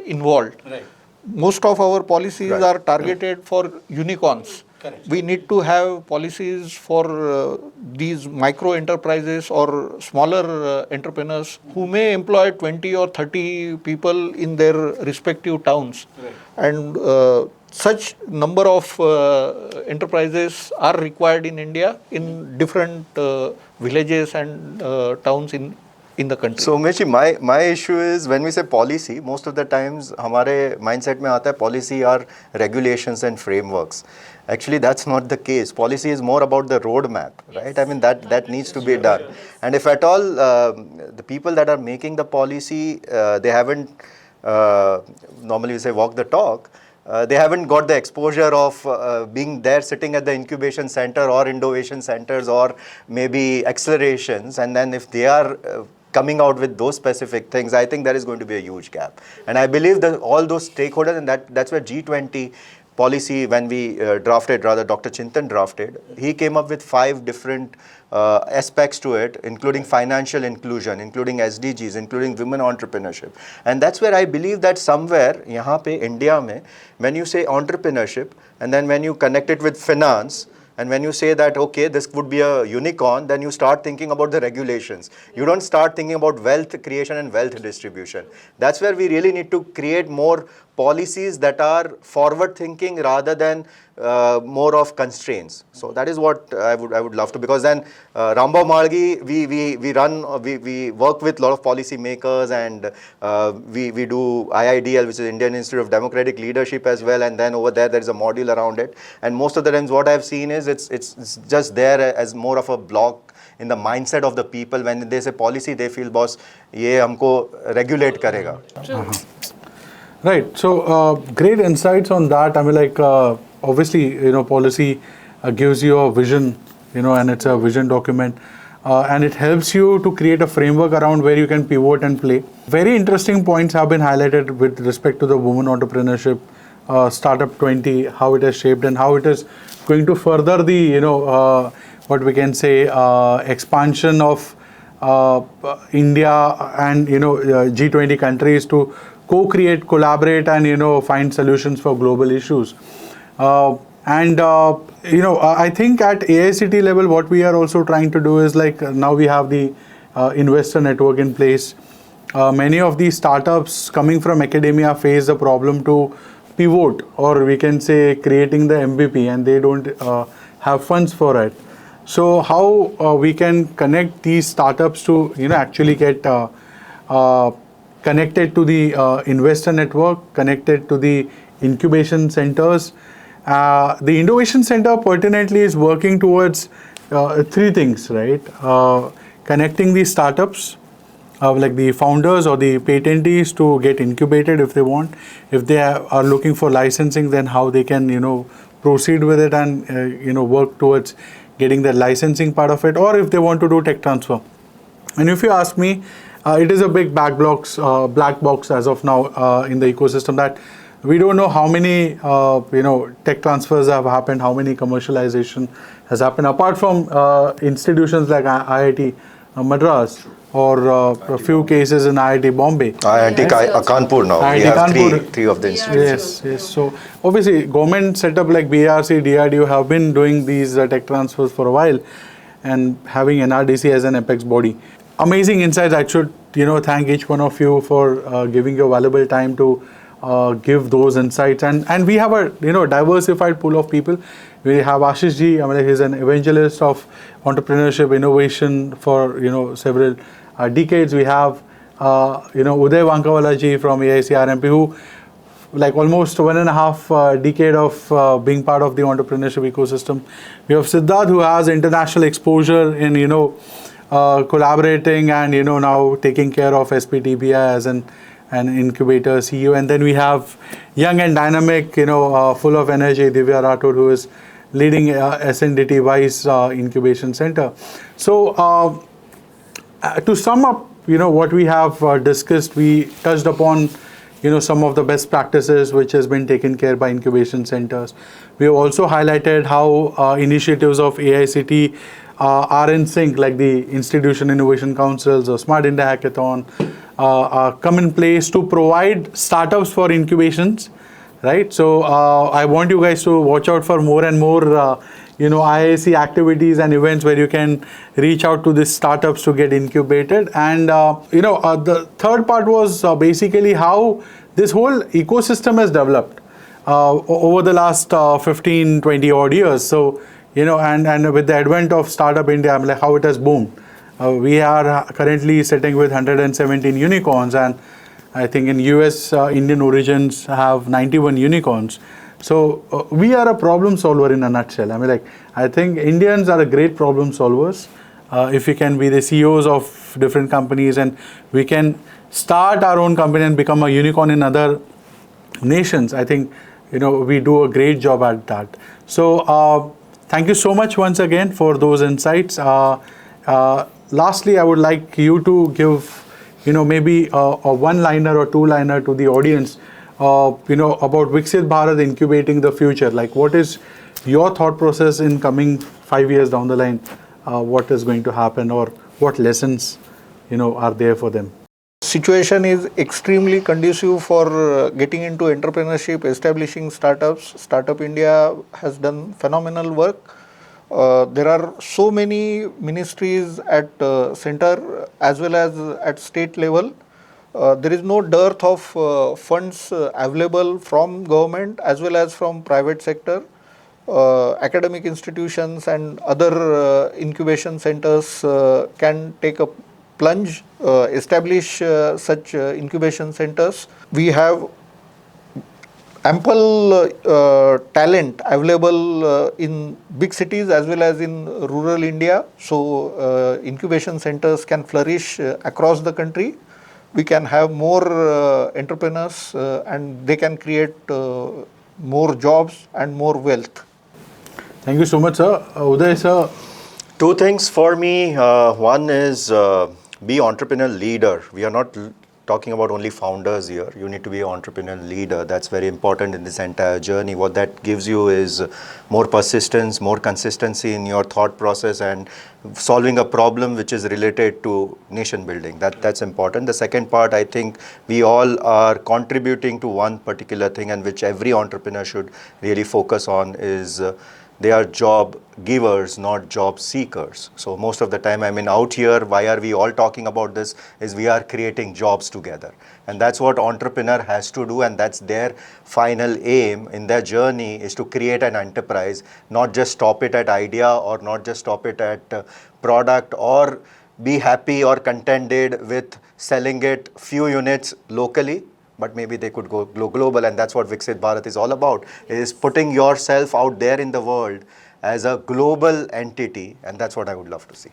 involved. Right. Most of our policies Right. are targeted for unicorns. Correct. We need to have policies for these micro enterprises or smaller entrepreneurs who may employ 20 or 30 people in their respective towns. Right. And such number of enterprises are required in India in different villages and towns in the country. So Umesh, my issue is when we say policy, most of the times हमारे mindset में आता है policy are regulations and frameworks. Actually, that's not the case. Policy is more about the roadmap, right? I mean, that needs to be done. And if at all, the people that are making the policy, they haven't, normally we say walk the talk, they haven't got the exposure of being there sitting at the incubation center or innovation centers or maybe accelerations. And then if they are coming out with those specific things, I think there is going to be a huge gap. And I believe that all those stakeholders, and that's where G20 policy, when we drafted, rather Dr. Chintan drafted, he came up with 5 different aspects to it, including financial inclusion, including SDGs, including women entrepreneurship. And that's where I believe that somewhere, यहाँ पे India में, when you say entrepreneurship, and then when you connect it with finance, and when you say that, okay, this would be a unicorn, then you start thinking about the regulations. You don't start thinking about wealth creation and wealth distribution. That's where we really need to create more policies that are forward thinking rather than more of constraints. So that is what I would love to, because then Rambau Malgi, we work with a lot of policy makers, and we do IIDL, which is Indian Institute of Democratic Leadership as well, and then over there is a module around it. And most of the times what I've seen is it's just there as more of a block in the mindset of the people. When they say policy, they feel, boss, ye humko regulate karega. Right. So great insights on that. I mean, like obviously, policy gives you a vision, and it's a vision document, and it helps you to create a framework around where you can pivot and play. Very interesting points have been highlighted with respect to the women entrepreneurship, Startup 20, how it has shaped and how it is going to further the, what we can say, expansion of India and, G20 countries to co-create, collaborate, and find solutions for global issues. I think at AICT level, what we are also trying to do is like now we have the investor network in place. Many of these startups coming from academia face the problem to pivot, or we can say creating the MVP, and they don't have funds for it. So how we can connect these startups to actually get connected to the investor network, connected to the incubation centers. The innovation center pertinently is working towards 3 things, right? Connecting the startups, like the founders or the patentees, to get incubated if they want. If they are looking for licensing, then how they can proceed with it and work towards getting the licensing part of it, or if they want to do tech transfer. And if you ask me, it is a big black box as of now in the ecosystem, that we don't know how many tech transfers have happened, how many commercialization has happened, apart from institutions like IIT Madras or a few cases in IIT Bombay. IIT Kanpur now. We IIT have Kanpur. three of the institutions. Yes. So obviously, government setup like BRC, DRDO have been doing these tech transfers for a while, and having NRDC as an apex body. Amazing insights. I should thank each one of you for giving your valuable time to give those insights. And we have a diversified pool of people. We have Ashish ji. He's an evangelist of entrepreneurship, innovation for several decades. We have Uday Wankawala ji from AICRMP, who like almost 1.5 decade of being part of the entrepreneurship ecosystem. We have Siddharth, who has international exposure in collaborating and now taking care of SPTBI as an incubator CEO. And then we have young and dynamic, full of energy, Divya Rathod, who is leading SNDT Vice Incubation Center. So to sum up, what we have discussed, we touched upon some of the best practices which has been taken care by incubation centers. We have also highlighted how initiatives of AICT are in sync, like the Institution Innovation Councils or Smart India Hackathon, come in place to provide startups for incubations, right? So I want you guys to watch out for more and more IIC activities and events where you can reach out to these startups to get incubated. And the third part was basically how this whole ecosystem has developed over the last 15, 20 odd years. So and with the advent of Startup India, like how it has boomed. We are currently sitting with 117 unicorns, and I think in US, Indian origins have 91 unicorns. So we are a problem solver in a nutshell. I think Indians are a great problem solvers. If we can be the CEOs of different companies and we can start our own company and become a unicorn in other nations, I think we do a great job at that. So thank you so much once again for those insights. Lastly, I would like you to give maybe a one-liner or two-liner to the audience about Viksit Bharat incubating the future. Like, what is your thought process in coming 5 years down the line? What is going to happen, or what lessons are there for them? Situation is extremely conducive for getting into entrepreneurship, establishing startups. Startup India has done phenomenal work. There are so many ministries at center as well as at state level. There is no dearth of funds available from government as well as from private sector. Academic institutions and other incubation centers can take a plunge, establish such incubation centers. We have ample talent available in big cities as well as in rural India. So incubation centers can flourish across the country. We can have more entrepreneurs and they can create more jobs and more wealth. Thank you so much, sir. Uday, sir. Two things for me. One is be entrepreneur leader. We are not talking about only founders here. You need to be an entrepreneur leader. That's very important in this entire journey. What that gives you is more persistence, more consistency in your thought process and solving a problem which is related to nation building. That's important. The second part, I think we all are contributing to one particular thing, and which every entrepreneur should really focus on is they are job givers, not job seekers. So most of the time, out here, why are we all talking about this is we are creating jobs together. And that's what entrepreneur has to do, and that's their final aim in their journey, is to create an enterprise, not just stop it at idea or not just stop it at product, or be happy or contented with selling it few units locally, but maybe they could go global. And that's what Viksit Bharat is all about, is putting yourself out there in the world as a global entity. And that's what I would love to see.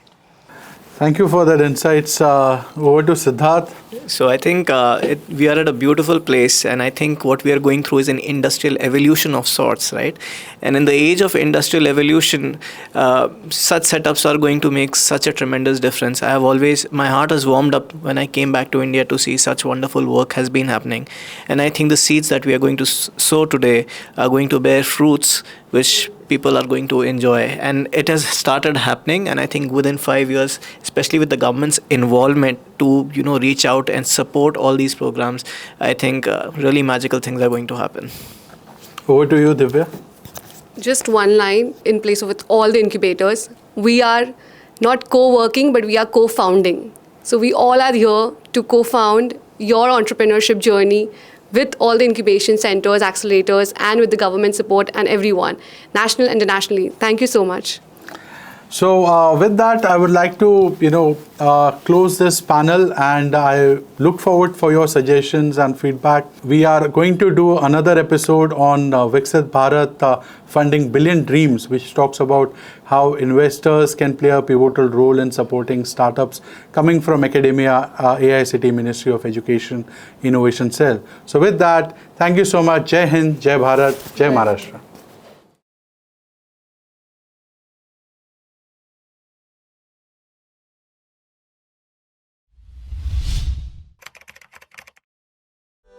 Thank you for that insights. Over to Siddharth. So I think we are at a beautiful place, and I think what we are going through is an industrial evolution of sorts, right? And in the age of industrial evolution, such setups are going to make such a tremendous difference. My heart has warmed up when I came back to India to see such wonderful work has been happening. And I think the seeds that we are going to sow today are going to bear fruits which people are going to enjoy, and it has started happening. And I think within 5 years, especially with the government's involvement to reach out and support all these programs, I think really magical things are going to happen. Over to you, Divya. Just one line in place with all the incubators. We are not co-working, but we are co-founding. So we all are here to co-found your entrepreneurship journey with all the incubation centers, accelerators, and with the government support and everyone, national and internationally. Thank you so much. So with that, I would like to close this panel, and I look forward for your suggestions and feedback. We are going to do another episode on Viksit Bharat funding billion dreams, which talks about how investors can play a pivotal role in supporting startups coming from academia, AICT Ministry of Education Innovation Cell. So with that, thank you so much. Jai Hind, Jai Bharat, Jai Maharashtra.